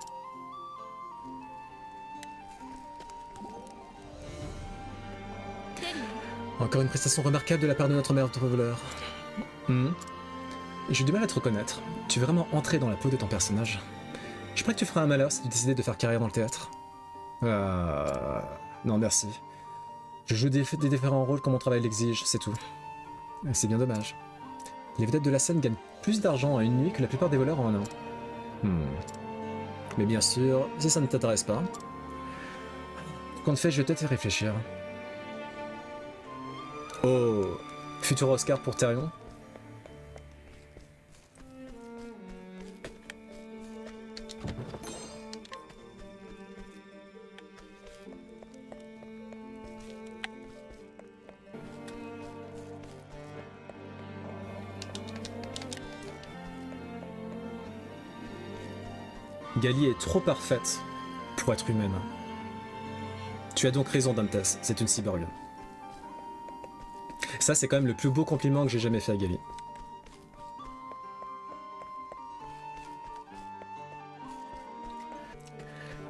Encore une prestation remarquable de la part de notre maître voleur. J'ai du mal à te reconnaître. Tu veux vraiment entrer dans la peau de ton personnage. Je crois que tu feras un malheur si tu décidais de faire carrière dans le théâtre. Non, merci. Je joue des différents rôles comme mon travail l'exige, c'est tout. C'est bien dommage. Les vedettes de la scène gagnent plus d'argent à une nuit que la plupart des voleurs en un an. Mais bien sûr, si ça ne t'intéresse pas... Compte fait, je vais peut-être y réfléchir. Oh, futur Oscar pour Therion. Gali est trop parfaite pour être humaine. Tu as donc raison, Dantes, c'est une cyborg. Ça, c'est quand même le plus beau compliment que j'ai jamais fait à Gali.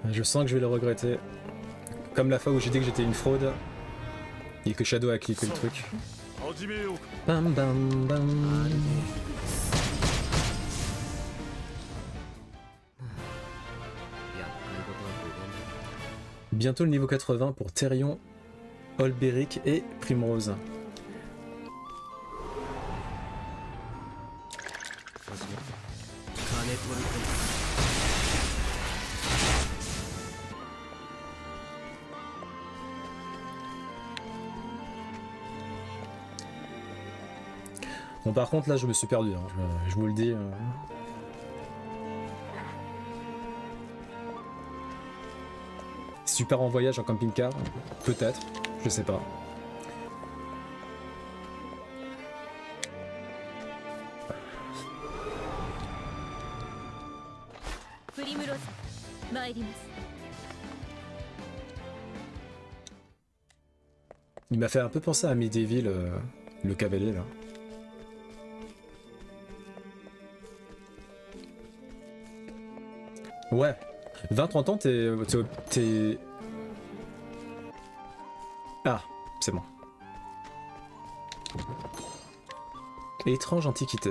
Je sens que je vais le regretter. Comme la fois où j'ai dit que j'étais une fraude et que Shadow a clippé le truc. Bam bam bam. Bientôt le niveau 80 pour Therion, Olberic et Primrose. Bon, par contre là je me suis perdu, hein. Je vous le dis. Si tu pars en voyage en camping-car, peut-être, je sais pas. Il m'a fait un peu penser à Medieval, le cavalier là. Ouais, 20-30 ans, t'es... Ah, c'est bon. Étrange antiquité.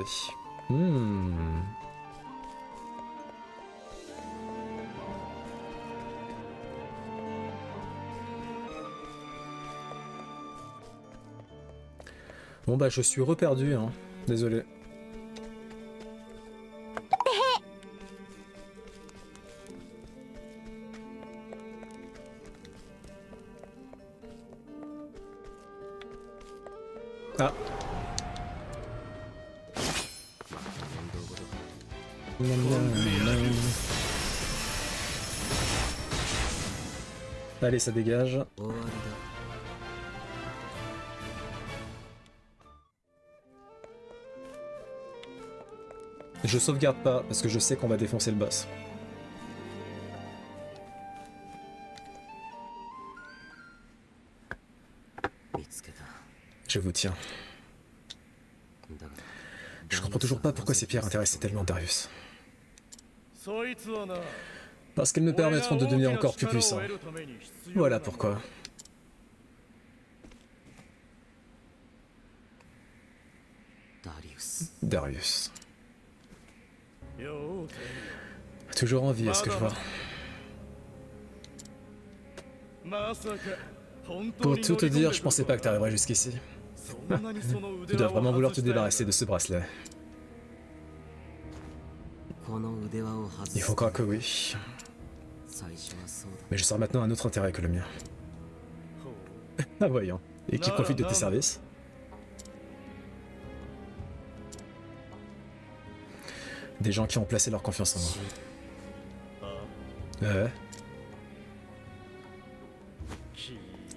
Bon bah je suis reperdu, hein. Désolé. Ah. Allez, ça dégage. Je sauvegarde pas parce que je sais qu'on va défoncer le boss. Je vous tiens. Je comprends toujours pas pourquoi ces pierres intéressaient tellement Darius. Parce qu'elles me permettront de devenir encore plus puissant. Voilà pourquoi. Darius. Toujours en vie, est-ce que je vois? Pour tout te dire, je pensais pas que t'arriverais jusqu'ici. Tu dois vraiment vouloir te débarrasser de ce bracelet. Il faut croire que oui. Mais je sors maintenant un autre intérêt que le mien. Ah voyons. Et qui profite de tes services? Des gens qui ont placé leur confiance en moi.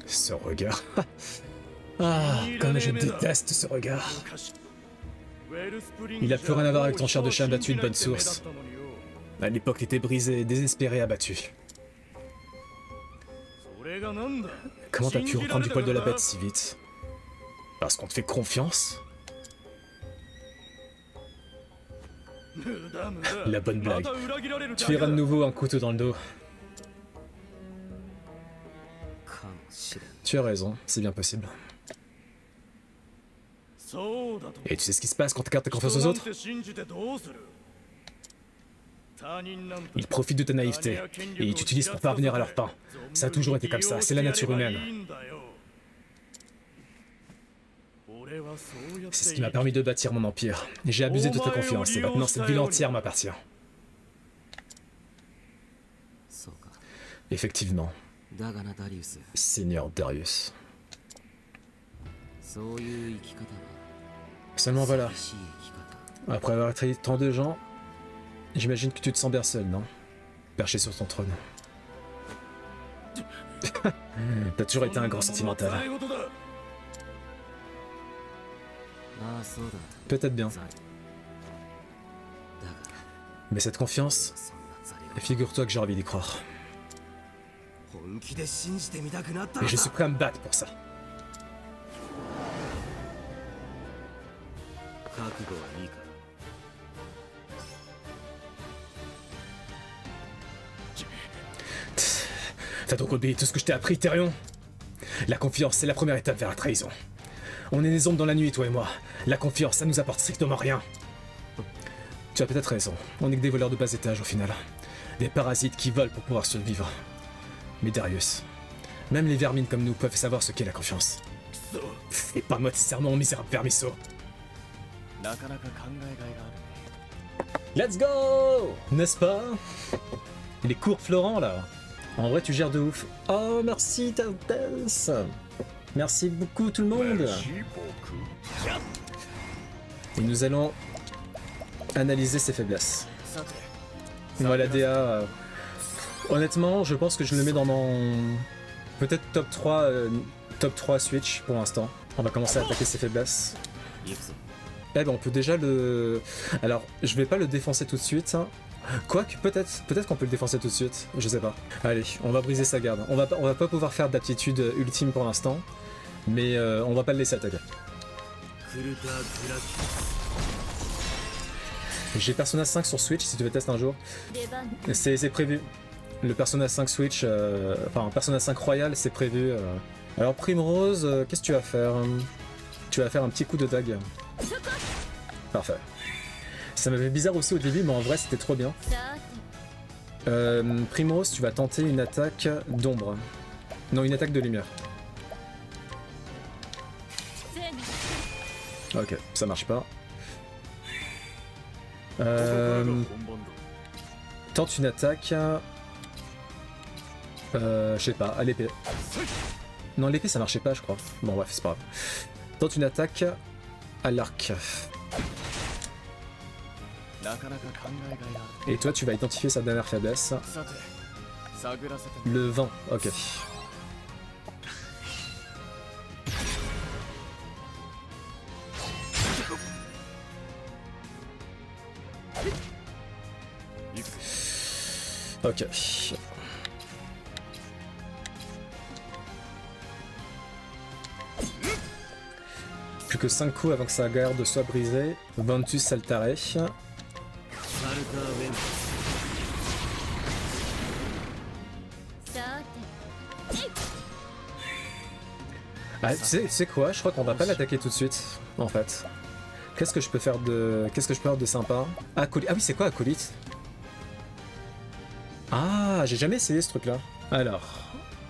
Ce regard. Ah, comme je déteste ce regard. Il a plus rien à voir avec ton cher de chien battu de bonne source. À l'époque, t'étais brisé, désespéré, abattu. Comment t'as pu reprendre du poil de la bête si vite? Parce qu'on te fait confiance? La bonne blague. Tu verras de nouveau un couteau dans le dos. Tu as raison, c'est bien possible. Et tu sais ce qui se passe quand tu gardes ta confiance aux autres? Ils profitent de ta naïveté et ils t'utilisent pour parvenir à leur pain. Ça a toujours été comme ça, c'est la nature humaine. C'est ce qui m'a permis de bâtir mon empire. J'ai abusé de ta confiance et maintenant cette ville entière m'appartient. Effectivement. だがなダリウス、 Seigneur Darius. そういう生き方は Seulement voilà, 寂しい生き方。 après avoir trahi tant de gens, j'imagine que tu te sens bien seul, non? Perché sur ton trône. T'as toujours été un grand sentimental. ああ、そうだ。 Peut-être bien. ザリ。だが Mais cette confiance, そんなザリが figure-toi que j'ai envie d'y croire. 本気で信じてみたくなった Et の je suis だ。 prêt à me battre pour ça. 覚悟はいいか。 T'as donc oublié tout ce que je t'ai appris, Thérion? La confiance, c'est la première étape vers la trahison. On est des ombres dans la nuit, toi et moi. La confiance, ça nous apporte strictement rien. Tu as peut-être raison. On n'est que des voleurs de bas étage au final. Des parasites qui volent pour pouvoir survivre. Mais Darius, même les vermines comme nous peuvent savoir ce qu'est la confiance. Et pas moi de serment, misérable vermisseau. なかなか考えがいがあるね。 Let's go! N'est-ce pas? Les cours Florent là. En vrai, tu gères de ouf. Oh, merci Tales. Merci beaucoup tout le monde. Et nous allons analyser ses faiblesses. さて、 Moi, la DA, honnêtement, je pense que je le mets dans mon... Peut-être top 3, top 3 Switch pour l'instant. On va commencer à attaquer ses faiblesses. 行くぞ。 Eh ben, on peut déjà le... Alors, je vais pas le défoncer tout de suite. Quoique, peut-être qu'on peut le défoncer tout de suite. Je sais pas. Allez, on va briser sa garde. On va pas pouvoir faire d'aptitude ultime pour l'instant. Mais on va pas le laisser attaquer. クルタ・グラキ J'ai Persona 5 sur Switch si tu veux tester un jour. 出番 C'est prévu. Le Persona 5 Switch, enfin Persona 5 Royal, c'est prévu. Alors Primrose, qu'est-ce que tu vas faire? Tu vas faire un petit coup de dague. Parfait. Ça m'avait bizarre aussi au début, mais en vrai c'était trop bien. さて Primrose, tu vas tenter une attaque d'ombre. Non, une attaque de lumière. せーの Ok, ça marche pas. ここからが本番だ。 Tente une attaque. Je sais pas, à l'épée. Non, l'épée ça marchait pas, je crois. Bon, bref, c'est pas grave. Tente une attaque à l'arc. なかなか考えがいがある。 Et toi, tu vas identifier sa dernière faiblesse. さて、探らせてみ Le vent, ok. 行くぞ。 Ok. Plus que 5 coups avant que sa garde soit brisée. Ventus Saltare. サルター・ウェン さて Ah, tu sais quoi? Je crois qu'on va pas l'attaquer tout de suite, en fait. Qu'est-ce que je peux faire de... Qu'est-ce que je peux faire de sympa? Acolyte. Ah oui, c'est quoi Acolyte? Ah, j'ai jamais essayé ce truc-là. Alors...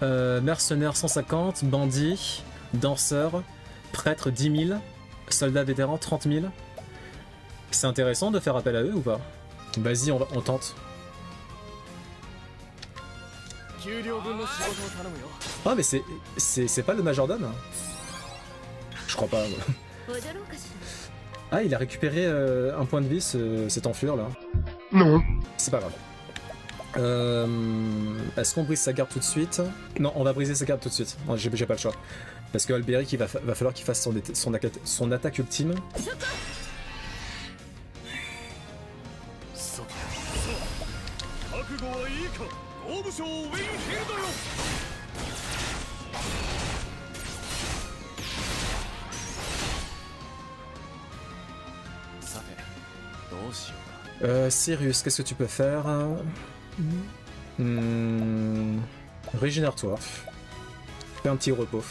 mercenaire 150, bandit, danseur, prêtre 10 000, soldat vétéran 30 000. C'est intéressant de faire appel à eux ou pas? Vas-y, on tente. 給料分の仕事を頼むよ。 Ah mais c'est pas le majordome? Je crois pas. Ouais. 踊ろうかし Ah, il a récupéré un point de vie, cette enflure là. Non. C'est pas grave. Est-ce qu'on brise sa garde tout de suite? Non, on va briser sa garde tout de suite. Non, j'ai pas le choix. Parce que Alberic, va falloir qu'il fasse son attaque ultime. そう。覚悟はいいか。大武将ウィンヒルドよ。さて、どうしようか。 Sirius, qu'est-ce que tu peux faire? Régénère-toi. Fais un petit repos.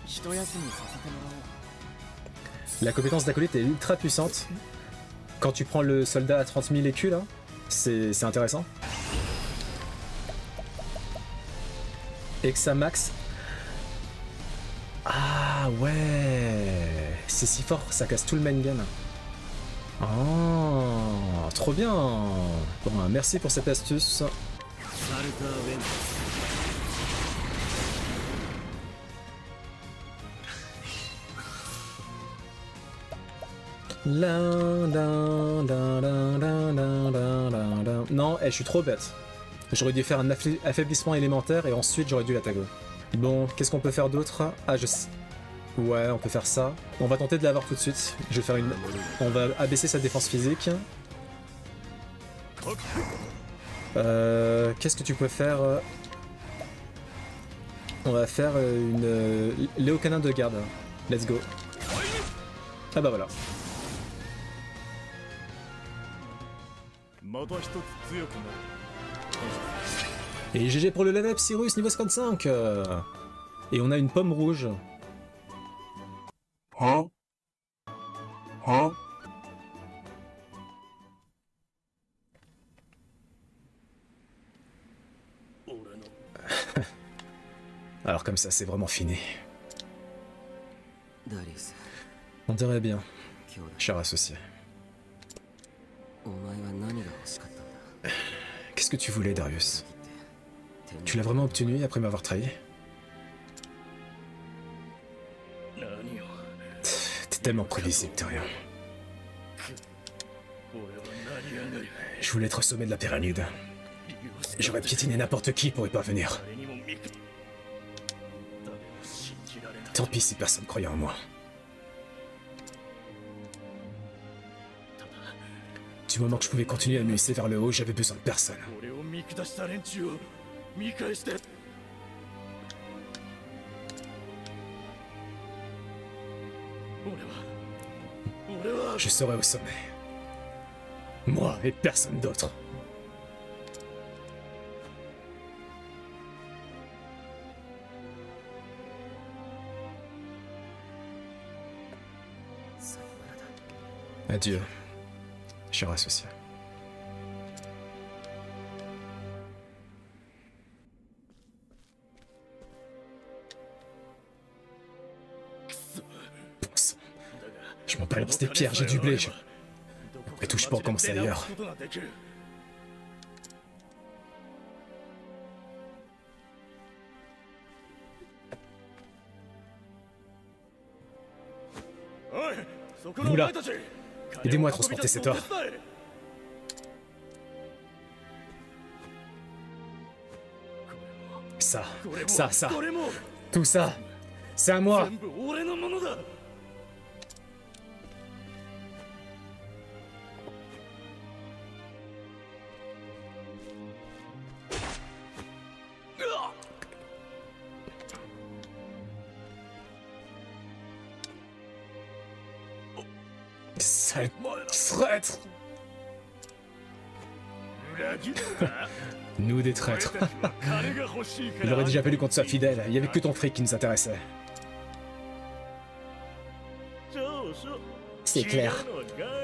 一休みさせてもらおう。 La compétence d'acolyte est ultra puissante. Quand tu prends le soldat à 30 000 écus là, c'est intéressant. Et que ça max. Ah ouais, c'est si fort, ça casse tout le main game. Oh, trop bien. Bon, merci pour cette astuce. サルター・ウェン Non, je suis trop bête. J'aurais dû faire un affaiblissement élémentaire et ensuite j'aurais dû l'attaquer. Bon, qu'est-ce qu'on peut faire d'autre? Ah, je sais. Ouais, on peut faire ça. On va tenter de l'avoir tout de suite. Je vais faire une... On va abaisser sa défense physique. Qu'est-ce que tu peux faire? On va faire une... Léo Canin de garde. Let's go. Ah bah voilà. Et GG pour le level up Cyrus niveau 55. Et on a une pomme rouge. Hein? Hein? Alors comme ça c'est vraiment fini. ダリウス On dirait bien, 兄弟 cher associé. お前は何が欲しかったんだ Qu'est-ce que tu voulais Darius? 天 Tu l'as vraiment obtenu après m'avoir trahi? 何を T'es tellement prévisible, Tyrion. 俺は成り上がり Je voulais être au sommet de la pyramide. 理由し J'aurais piétiné n'importe qui pour y parvenir. 誰にも見く誰も信じられない Tant pis si personne croyait en moi. Du moment que je pouvais continuer à me hisser vers le haut, j'avais besoin de personne. 俺を見下した連中を見返して俺は Je serai au sommet. Moi et personne d'autre. Adieu, cher associé. Bon sang. Je m'en balance des pierres, j'ai du blé. Après tout, je peux en commencer ailleurs. Vous là, aidez-moi à transporter cet or. Ça, tout ça, c'est à moi. 全部俺のものだ Sale traître. 裏切った。 Nous des traîtres. 俺たちは金が欲しいから Il aurait déjà fallu qu'on te soit fidèle, il y avait que ton fric qui nous intéressait. C'est clair.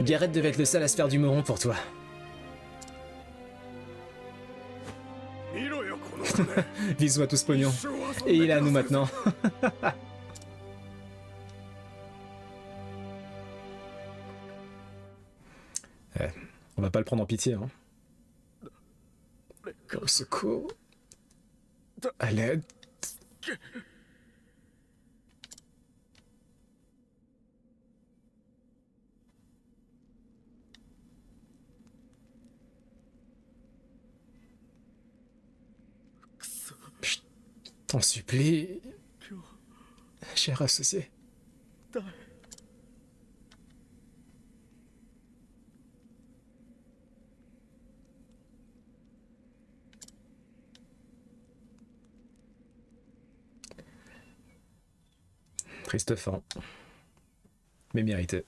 Garrett devait être le seul à se faire du meuron pour toi. 見ろよこの金 Bisous à tous pognon. Et il est à nous maintenant. Eh, on va pas le prendre en pitié, hein. Au secours. À l'aide. Je t'en supplie, cher associé. Triste fin. Mais mérité.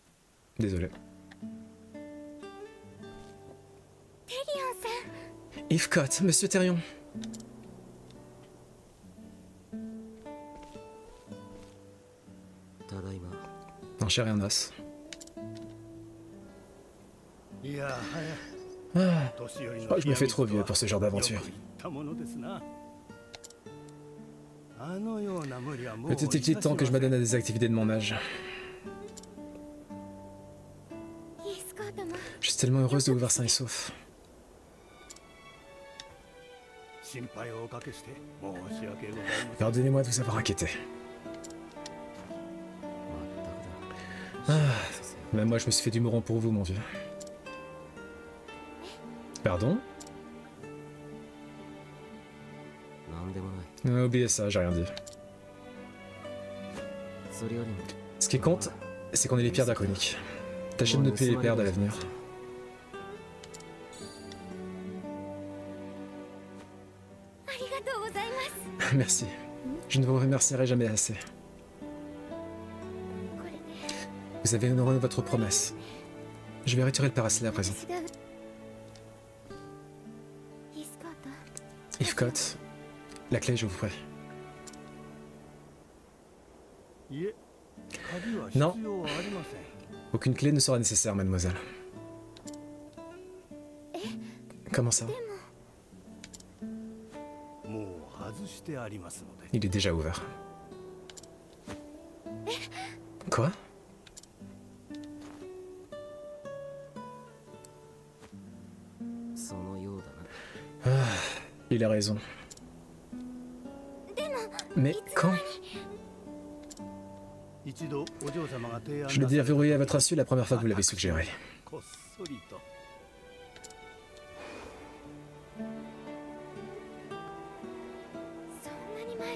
Désolé. Yves-Cotte, Monsieur Thérion. Un chair et un os. いや Ah, 年寄り je の crois que je me fais trop vieux pour ce genre d'aventure. たものですなあのような無理はもう Peut-être est-il temps que je m'adonne à des activités de mon âge. Je suis tellement heureuse de vous voir sain et sauf. 心配をおかけして申し訳ございません Pardonnez-moi de vous avoir inquiété. 全くだ Ah, Même moi, je me suis fait du moron pour vous, mon vieux. Pardon? Oubliez ça, j'ai rien dit. Ce qui compte, c'est qu'on est les pierres draconiques. Tâchez de ne plus les perdre à l'avenir. Merci. Je ne vous remercierai jamais assez. Vous avez honoré votre promesse. Je vais retirer le paracelet à présent. Ifcot, la clé, je vous prie. Non. Aucune clé ne sera nécessaire, mademoiselle. Comment ça? Il est déjà ouvert. Quoi? Ah, il a raison. Mais quand? Je l'ai déverrouillé à votre insu la première fois que vous l'avez suggéré.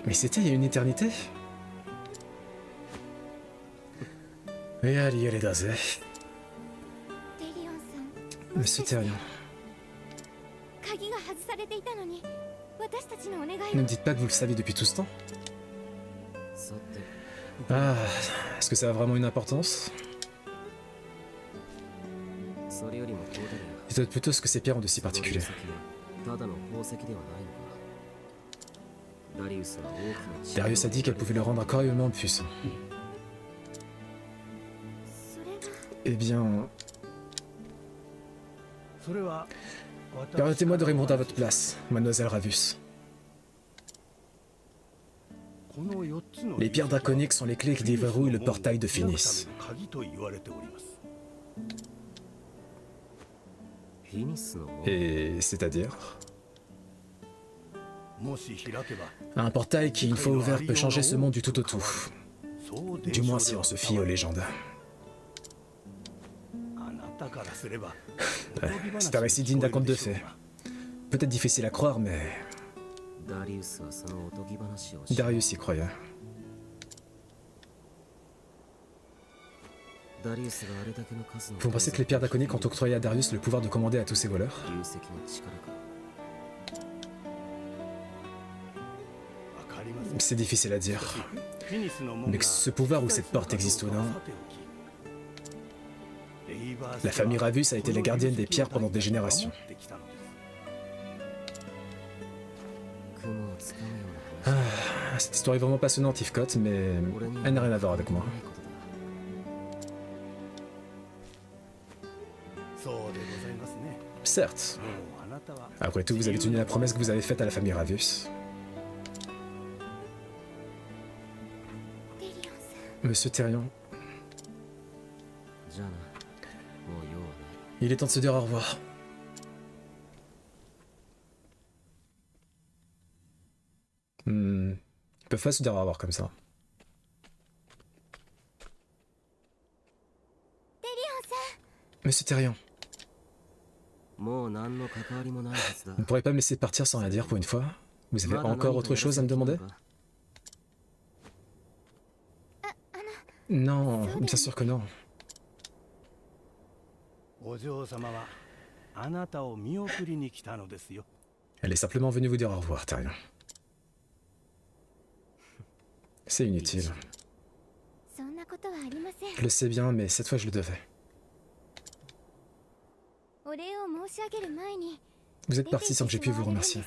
Mais c'était il y a une éternité. Monsieur Thérion. Ne me dites pas que vous le savez depuis tout ce temps. Ah, est-ce que ça a vraiment une importance? Dites plutôt ce que ces pierres ont de si particulier. Darius a dit qu'elle pouvait le rendre incroyablement puissant. Eh bien... Permettez-moi de répondre à votre place, mademoiselle Ravus. Les pierres draconiques sont les clés qui déverrouillent le portail de Finis. Et c'est-à-dire? Un portail qui, une fois ouvert, peut changer ce monde du tout au tout. Du moins si on se fie aux légendes. C'est un récit digne d'un conte de fées. Peut-être difficile à croire, mais... Darius y croyait. Vous pensez que les pierres draconiques ont octroyé à Darius le pouvoir de commander à tous ses voleurs? C'est difficile à dire. Mais que ce pouvoir ou cette porte existe ou non... La famille Ravus a été la gardienne des pierres pendant des générations. Ah, cette histoire est vraiment passionnante, Ifcot, mais elle n'a rien à voir avec moi. Certes. Après tout, vous avez tenu la promesse que vous avez faite à la famille Ravus. Monsieur Thérion. Il est temps de se dire au revoir. Ils peuvent pas se dire au revoir comme ça. Monsieur Thérion. Vous ne pourrez pas me laisser partir sans rien dire pour une fois? Vous avez encore autre chose à me demander? Non, bien sûr que non. Elle est simplement venue vous dire au revoir, Thérion. C'est inutile. Je le sais bien, mais cette fois je le devais. Vous êtes parti sans que j'ai pu vous remercier.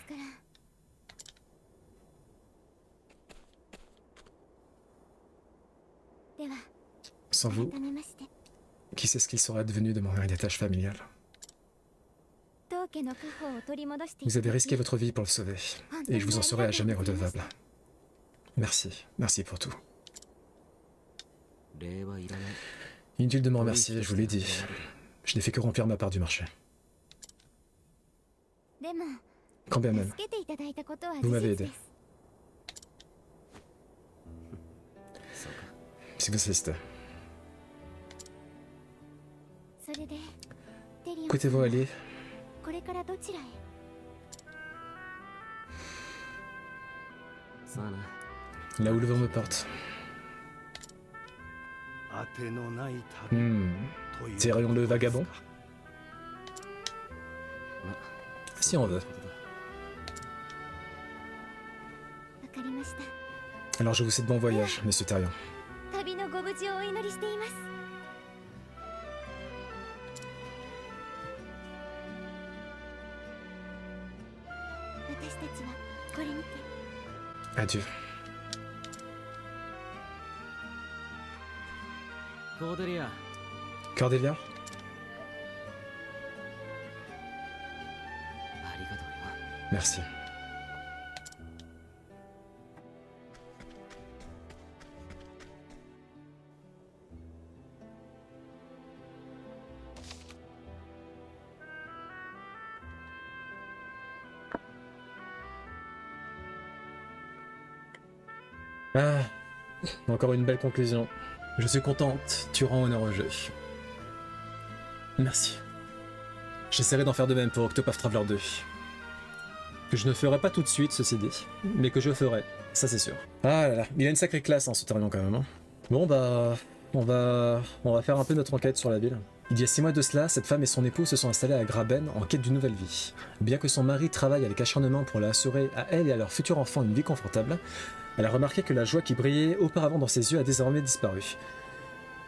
Sans vous, qui sait ce qu'il serait devenu de mon héritage familial? Vous avez risqué votre vie pour le sauver, et je vous en serai à jamais redevable. Merci, merci pour tout. Inutile de me remercier, je vous l'ai dit. Je n'ai fait que remplir ma part du marché. Quand bien même, vous m'avez aidé. Si vous insistez. souhaitez-vous aller? これからどちらへ？ さあな。 Là où le vent me porte. 当てのない旅 という Tirons le vagabond. Si on veut. わかりました。 Alors je vous souhaite bon voyage, monsieur Therion. 旅のご無事をお祈りしています。私たちはこれにて。 Adieu. コーデリア、 Cordelia? ありがとうよ。 Merci. Ah, encore une belle conclusion. Je suis contente, tu rends honneur au jeu. Merci. J'essaierai d'en faire de même pour Octopath Traveler 2. Que je ne ferai pas tout de suite, ceci dit, mais que je ferai, ça c'est sûr. Ah là là, il a une sacrée classe, hein, ce Therion quand même. Hein. Bon bah, on va faire un peu notre enquête sur la ville. Il y a 6 mois de cela, cette femme et son époux se sont installés à Graben en quête d'une nouvelle vie. Bien que son mari travaille avec acharnement pour l'assurer à elle et à leur futur enfant une vie confortable, elle a remarqué que la joie qui brillait auparavant dans ses yeux a désormais disparu.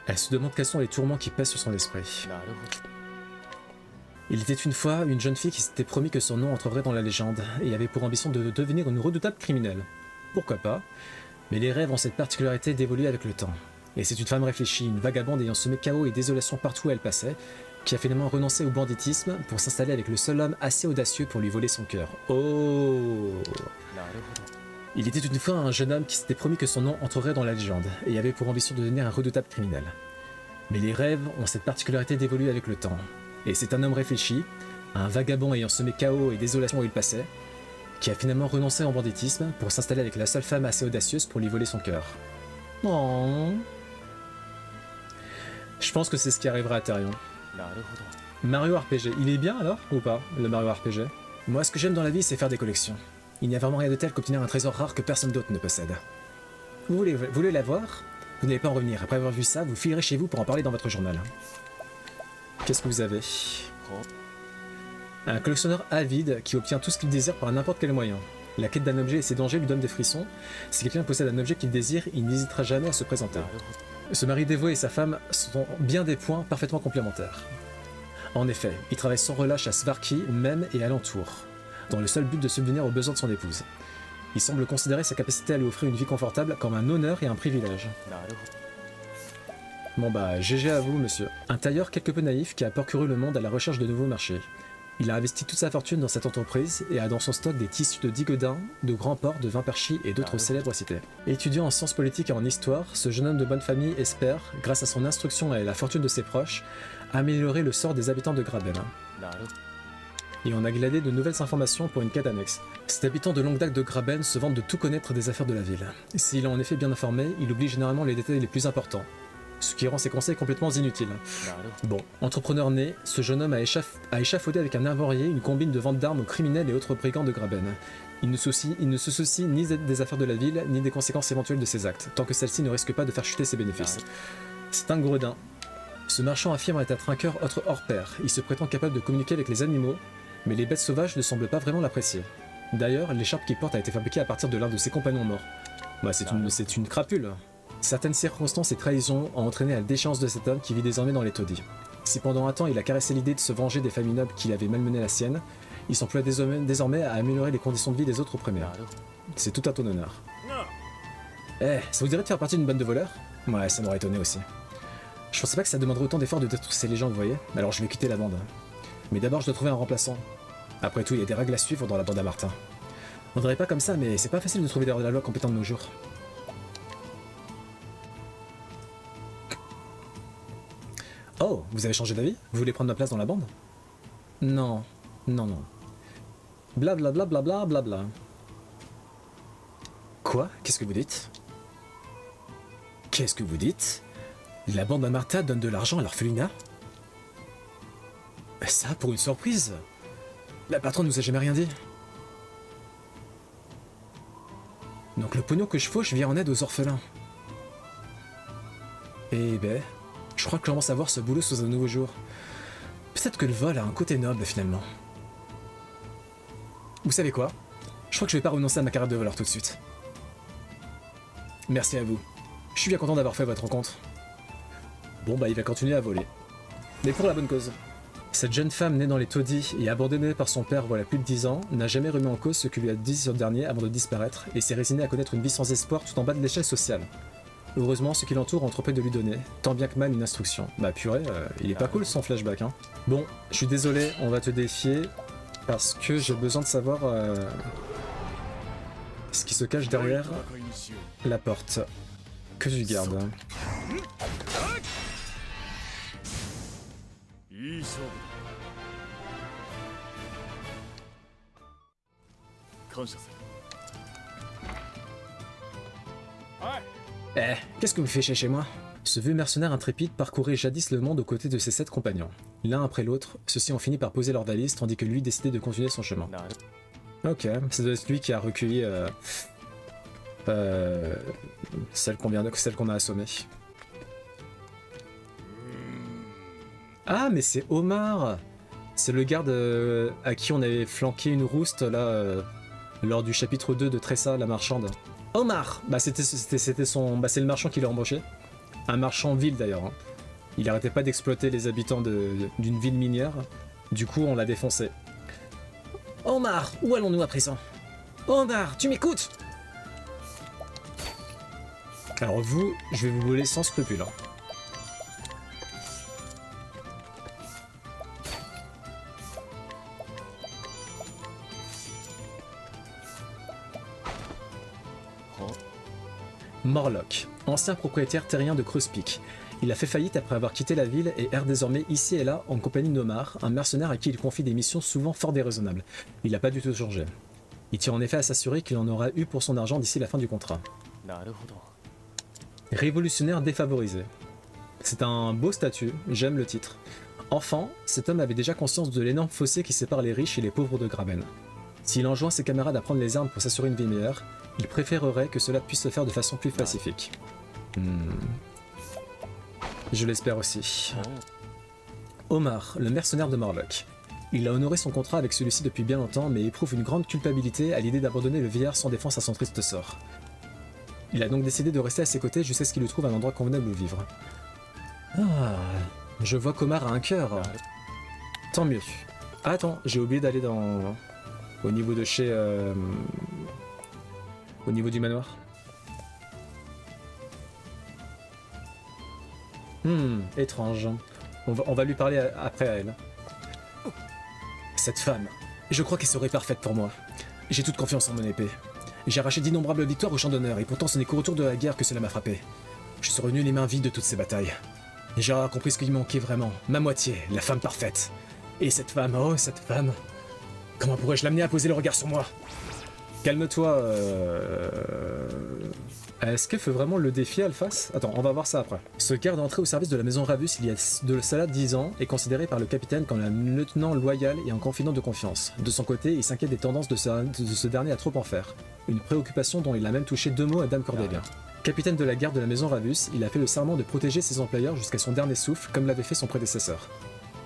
Elle se demande quels sont les tourments qui pèsent sur son esprit. なるほど。 Il était une fois une jeune fille qui s'était promis que son nom entrerait dans la légende et avait pour ambition de devenir une redoutable criminelle. Pourquoi pas? Mais les rêves ont cette particularité d'évoluer avec le temps. Et c'est une femme réfléchie, une vagabonde ayant semé chaos et désolation partout où elle passait, qui a finalement renoncé au banditisme pour s'installer avec le seul homme assez audacieux pour lui voler son cœur. Oh! なるほど。 Il était une fois un jeune homme qui s'était promis que son nom entrerait dans la légende et avait pour ambition de devenir un redoutable criminel. Mais les rêves ont cette particularité d'évoluer avec le temps. Et c'est un homme réfléchi, un vagabond ayant semé chaos et désolation où il passait, qui a finalement renoncé au banditisme pour s'installer avec la seule femme assez audacieuse pour lui voler son cœur. Oh. Je pense que c'est ce qui arrivera à Therion. なるほど。 Mario RPG, il est bien alors ou pas, le Mario RPG? Moi, ce que j'aime dans la vie, c'est faire des collections. Il n'y a vraiment rien de tel qu'obtenir un trésor rare que personne d'autre ne possède. Vous voulez l'avoir? Vous n'allez pas en revenir. Après avoir vu ça, vous filerez chez vous pour en parler dans votre journal. Qu'est-ce que vous avez? Un collectionneur avide qui obtient tout ce qu'il désire par n'importe quel moyen. La quête d'un objet et ses dangers lui donnent des frissons. Si quelqu'un possède un objet qu'il désire, il n'hésitera jamais à se présenter. Ce mari dévoué et sa femme sont bien des points parfaitement complémentaires. En effet, il travaille sans relâche à Svarki même et alentour, dans le seul but de subvenir aux besoins de son épouse. Il semble considérer sa capacité à lui offrir une vie confortable comme un honneur et un privilège. なるほど。 Bon bah, GG à vous, monsieur. Un tailleur quelque peu naïf qui a parcouru le monde à la recherche de nouveaux marchés. Il a investi toute sa fortune dans cette entreprise et a dans son stock des tissus de Digodin, de Grand Port, de Vimperchi et d'autres célèbres cités. Étudiant en sciences politiques et en histoire, ce jeune homme de bonne famille espère, grâce à son instruction et à la fortune de ses proches, améliorer le sort des habitants de Graben. なるほど。 Et on a gladé de nouvelles informations pour une quête annexe. Cet habitant de longue date de Graben se vante de tout connaître des affaires de la ville. S'il est en effet bien informé, il oublie généralement les détails les plus importants, ce qui rend ses conseils complètement inutiles. なるほど。 Bon, entrepreneur né, ce jeune homme a échafaudé avec un armurier une combine de vente d'armes aux criminels et autres brigands de Graben. Il ne se soucie ni des affaires de la ville, ni des conséquences éventuelles de ses actes, tant que celle-ci ne risque pas de faire chuter ses bénéfices. C'est un gredin. Ce marchand affirme être un cœur hors pair. Il se prétend capable de communiquer avec les animaux, mais les bêtes sauvages ne semblent pas vraiment l'apprécier. D'ailleurs, l'écharpe qu'il porte a été fabriquée à partir de l'un de ses compagnons morts. Bah, c'est une crapule. Certaines circonstances et trahisons ont entraîné à la déchéance de cet homme qui vit désormais dans les taudis. Si pendant un temps il a caressé l'idée de se venger des familles nobles qui avaient malmené la sienne, il s'emploie désormais à améliorer les conditions de vie des autres opprimés. C'est tout à ton honneur. Eh, ça vous dirait de faire partie d'une bande de voleurs? Ouais, ça m'aurait étonné aussi. Je pensais pas que ça demanderait autant d'efforts de détruire ces légendes, vous voyez. Alors je vais quitter la bande. Mais d'abord je dois trouver un remplaçant. Après tout, il y a des règles à suivre dans la bande à Martin. On dirait pas comme ça, mais c'est pas facile de trouver des hors de la loi compétents de nos jours. Oh, vous avez changé d'avis? Vous voulez prendre ma place dans la bande? Non, non, non. Blablabla, blabla, blabla. Quoi? Qu'est-ce que vous dites? Qu'est-ce que vous dites? La bande à Martha donne de l'argent à l'orphelinat? Ça, pour une surprise? La patronne nous a jamais rien dit. Donc le pognon que je fauche vient en aide aux orphelins. Eh ben, je crois que je commence à voir ce boulot sous un nouveau jour. Peut-être que le vol a un côté noble finalement. Vous savez quoi? Je crois que je vais pas renoncer à ma carrière de voleur tout de suite. Merci à vous. Je suis bien content d'avoir fait votre rencontre. Bon bah il va continuer à voler. Mais pour la bonne cause. Cette jeune femme née dans les taudis et abandonnée par son père voilà plus de 10 ans n'a jamais remis en cause ce que lui a dit ce dernier avant de disparaître et s'est résignée à connaître une vie sans espoir tout en bas de l'échelle sociale. Heureusement, ceux qui l'entourent ont trop peu de lui donner, tant bien que mal une instruction. Bah purée, il est pas cool son flashback hein. Bon, je suis désolé, on va te défier parce que j'ai besoin de savoir ce qui se cache derrière la porte. Que tu gardes. いい勝負だ感謝する Eh, qu'est-ce que vous faites chez moi? Ce vieux mercenaire intrépide parcourait jadis le monde aux côtés de ses 7 compagnons. L'un après l'autre, ceux-ci ont fini par poser leurs valises tandis que lui décidait de continuer son chemin. Ok, ça doit être lui qui a recueilli celle qu'on a assommée. Ah, mais c'est Omar! C'est le garde à qui on avait flanqué une rouste là lors du chapitre 2 de Tressa, la marchande. Omar! Bah c'était son. Bah c'est le marchand qui l'a embauché. Un marchand vil d'ailleurs. Hein. Il arrêtait pas d'exploiter les habitants d'une ville minière. Du coup on l'a défoncé. Omar! Où allons-nous à présent? Omar! Tu m'écoutes? Alors vous, je vais vous voler sans scrupule. Hein. Morlock, ancien propriétaire terrien de Creuse Peak. Il a fait faillite après avoir quitté la ville et erre désormais ici et là en compagnie d'Omar, un mercenaire à qui il confie des missions souvent fort déraisonnables. Il n'a pas du tout changé. Il tient en effet à s'assurer qu'il en aura eu pour son argent d'ici la fin du contrat. Révolutionnaire défavorisé. C'est un beau statut, j'aime le titre. Enfant, cet homme avait déjà conscience de l'énorme fossé qui sépare les riches et les pauvres de Graben. S'il enjoint ses camarades à prendre les armes pour s'assurer une vie meilleure, il préférerait que cela puisse se faire de façon plus pacifique. Je l'espère aussi. Omar, le mercenaire de Morlock. Il a honoré son contrat avec celui-ci depuis bien longtemps, mais éprouve une grande culpabilité à l'idée d'abandonner le vieillard sans défense à son triste sort. Il a donc décidé de rester à ses côtés jusqu'à ce qu'il lui trouve un endroit convenable où vivre. Ah, je vois qu'Omar a un cœur. Tant mieux. Ah, attends, j'ai oublié d'aller dans... au niveau de chez... au niveau du manoir. Étrange. On va lui parler après à elle. Cette femme, je crois qu'elle serait parfaite pour moi. J'ai toute confiance en mon épée. J'ai arraché d'innombrables victoires au champ d'honneur, et pourtant ce n'est qu'au retour de la guerre que cela m'a frappé. Je suis revenu les mains vides de toutes ces batailles. J'ai compris ce qui me manquait vraiment, ma moitié, la femme parfaite. Et cette femme, oh cette femme... Comment pourrais-je l'amener à poser le regard sur moi? Calme-toi, Est-ce qu'elle fait vraiment le défi à le face? Attends, on va voir ça après. Ce garde entré au service de la maison Ravus il y a de cela 10 ans est considéré par le capitaine comme un lieutenant loyal et un confident de confiance. De son côté, il s'inquiète des tendances de ce dernier à trop en faire. Une préoccupation dont il a même touché 2 mots à Dame Cordelia. Capitaine de la garde de la maison Ravus, il a fait le serment de protéger ses employeurs jusqu'à son dernier souffle, comme l'avait fait son prédécesseur.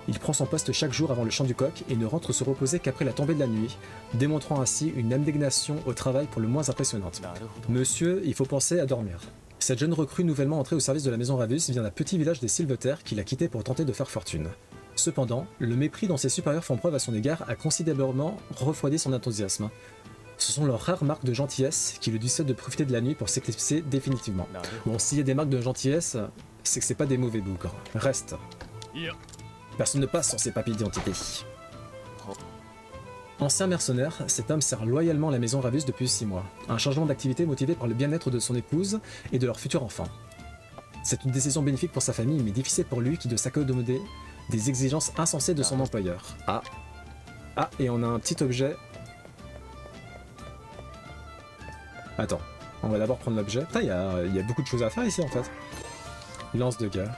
Il prend son poste chaque jour avant le chant du coq et ne rentre se reposer qu'après la tombée de la nuit, démontrant ainsi une abnégation au travail pour le moins impressionnante. Monsieur, il faut penser à dormir. Cette jeune recrue nouvellement entrée au service de la maison Ravus vient d'un petit village des Silveterres qu'il a quitté pour tenter de faire fortune. Cependant, le mépris dont ses supérieurs font preuve à son égard a considérablement refroidi son enthousiasme. Ce sont leurs rares marques de gentillesse qui lui dissuadent de profiter de la nuit pour s'éclipser définitivement. Bon, s'il y a des marques de gentillesse, c'est que c'est pas des mauvais bougres. Reste. Personne ne passe sans ses papiers d'identité. Ancien mercenaire, cet homme sert loyalement la maison Ravus depuis 6 mois. Un changement d'activité motivé par le bien-être de son épouse et de leur futur enfant. C'est une décision bénéfique pour sa famille, mais difficile pour lui qui doit s'accommoder des exigences insensées de son employeur. Ah, et on a un petit objet. Attends, on va d'abord prendre l'objet. Putain, il y a beaucoup de choses à faire ici en fait. Lance de guerre.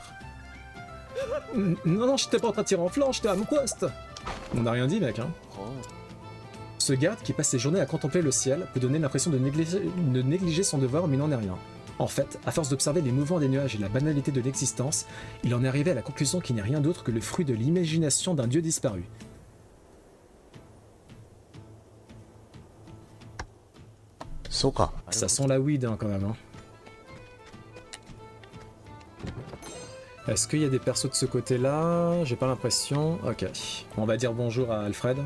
Non, non, j'étais pas en train de tirer en flanc, j'étais à mon poste. On n'a rien dit, mec, hein. Ce garde qui passe ses journées à contempler le ciel peut donner l'impression de négliger son devoir, mais il n'en est rien. En fait, à force d'observer les mouvements des nuages et la banalité de l'existence, il en est arrivé à la conclusion qu'il n'est rien d'autre que le fruit de l'imagination d'un dieu disparu. Soka. Ça sent la weed, hein, quand même. Hein. Est-ce qu'il y a des persos de ce côté-là? J'ai pas l'impression. Ok. On va dire bonjour à Alfred.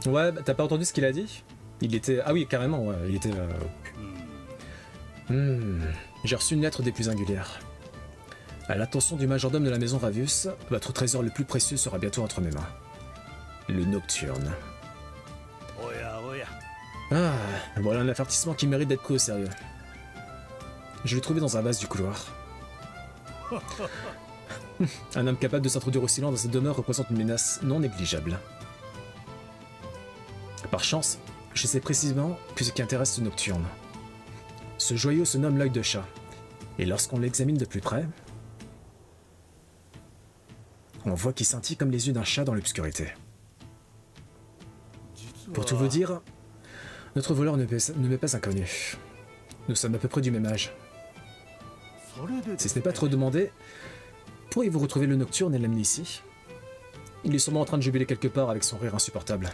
Ouais, bah, t'as pas entendu ce qu'il a dit? Il était... Ah oui, carrément, ouais. Il était... J'ai reçu une lettre des plus singulières. À l'attention du majordome de la maison Ravius, votre trésor le plus précieux sera bientôt entre mes mains. Le Nocturne. Ah, voilà un avertissement qui mérite d'être pris au sérieux. Je l'ai trouvé dans un vase du couloir. Un homme capable de s'introduire aussi loin dans cette demeure représente une menace non négligeable. Par chance, je sais précisément que ce qui intéresse ce Nocturne. Ce joyau se nomme l'œil de chat, et lorsqu'on l'examine de plus près, on voit qu'il scintille comme les yeux d'un chat dans l'obscurité. Pour tout vous dire, notre voleur ne m'est pas inconnu. Nous sommes à peu près du même âge. Si ce n'est pas trop demandé, pourriez-vous retrouver le Nocturne et l'amener ici? Il est sûrement en train de jubiler quelque part avec son rire insupportable.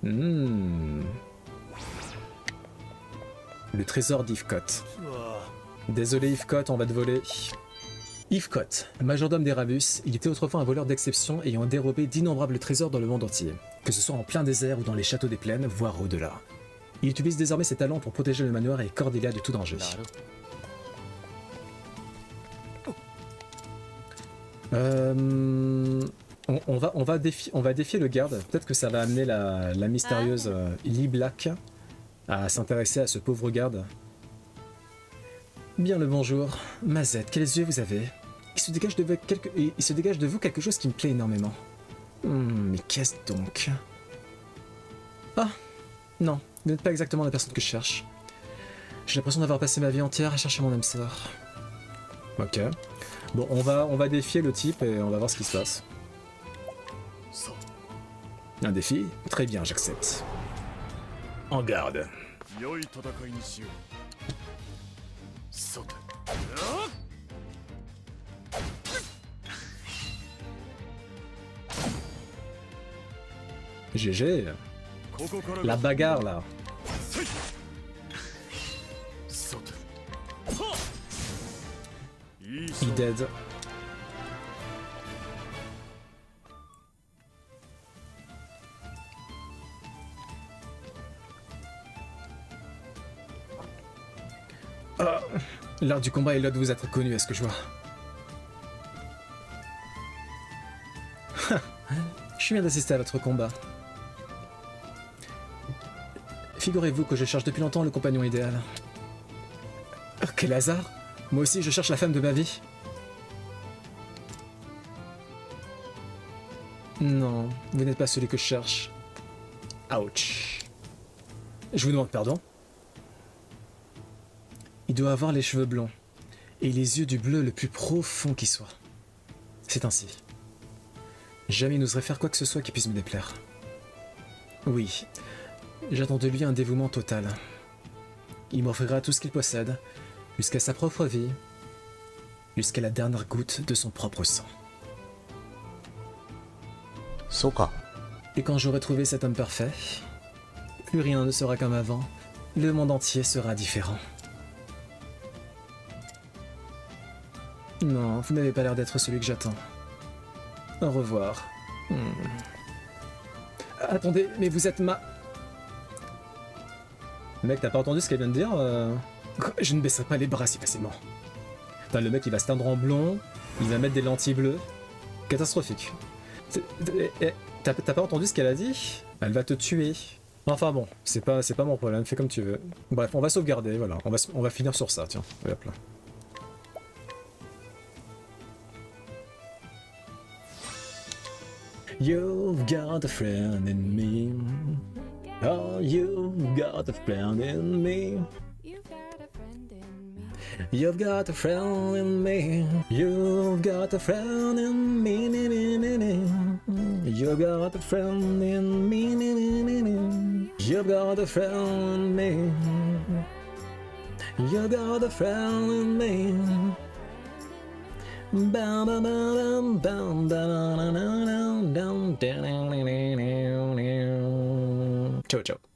Le trésor d'Yvecott. Désolé Yvecott, on va te voler. Yvecott, majordome des Ravius, il était autrefois un voleur d'exception ayant dérobé d'innombrables trésors dans le monde entier, que ce soit en plein désert ou dans les châteaux des plaines, voire au-delà. Il utilise désormais ses talents pour protéger le manoir et Cordelia de tout danger. On va défier le garde. Peut-être que ça va amener la mystérieuse Lee Black à s'intéresser à ce pauvre garde. Bien le bonjour. Mazette, quels yeux vous avez? Il se dégage de vous quelque chose qui me plaît énormément. Mais qu'est-ce donc? Ah, non, vous n'êtes pas exactement la personne que je cherche. J'ai l'impression d'avoir passé ma vie entière à chercher mon âme sœur. Ok. Bon, on va défier le type et on va voir ce qui se passe. Un défi? Très bien, j'accepte. En garde. GG. La bagarre là. Il dead. L'art du combat est là de vous être connu, est-ce que je vois? Je suis bien d'assister à votre combat. Figurez-vous que je cherche depuis longtemps le compagnon idéal. Oh, quel hasard! Moi aussi, je cherche la femme de ma vie. Non, vous n'êtes pas celui que je cherche. Ouch. Je vous demande pardon. Il doit avoir les cheveux blonds et les yeux du bleu le plus profond qui soit. C'est ainsi. Jamais il n'oserait faire quoi que ce soit qui puisse me déplaire. Oui, j'attends de lui un dévouement total. Il m'offrira tout ce qu'il possède, jusqu'à sa propre vie, jusqu'à la dernière goutte de son propre sang. Soka. Et quand j'aurai trouvé cet homme parfait, plus rien ne sera comme avant, le monde entier sera différent. Non, vous n'avez pas l'air d'être celui que j'attends. Au revoir. Attendez, mais vous êtes ma... Mec, t'as pas entendu ce qu'elle vient de dire Je ne baisserai pas les bras si facilement. Putain, le mec, il va se teindre en blond, il va mettre des lentilles bleues. Catastrophique. T'as pas entendu ce qu'elle a dit? Elle va te tuer. Enfin bon, c'est pas mon problème, fais comme tu veux. Bref, on va sauvegarder, voilà. On va finir sur ça, tiens. Hop là. You've got a friend in me. Oh, you've got a friend in me. You've got a friend in me. You've got a friend in me. You've got a friend in me. You've got a friend in me. You've got a friend in me. Bam bam bam bam bam. Ciao ciao.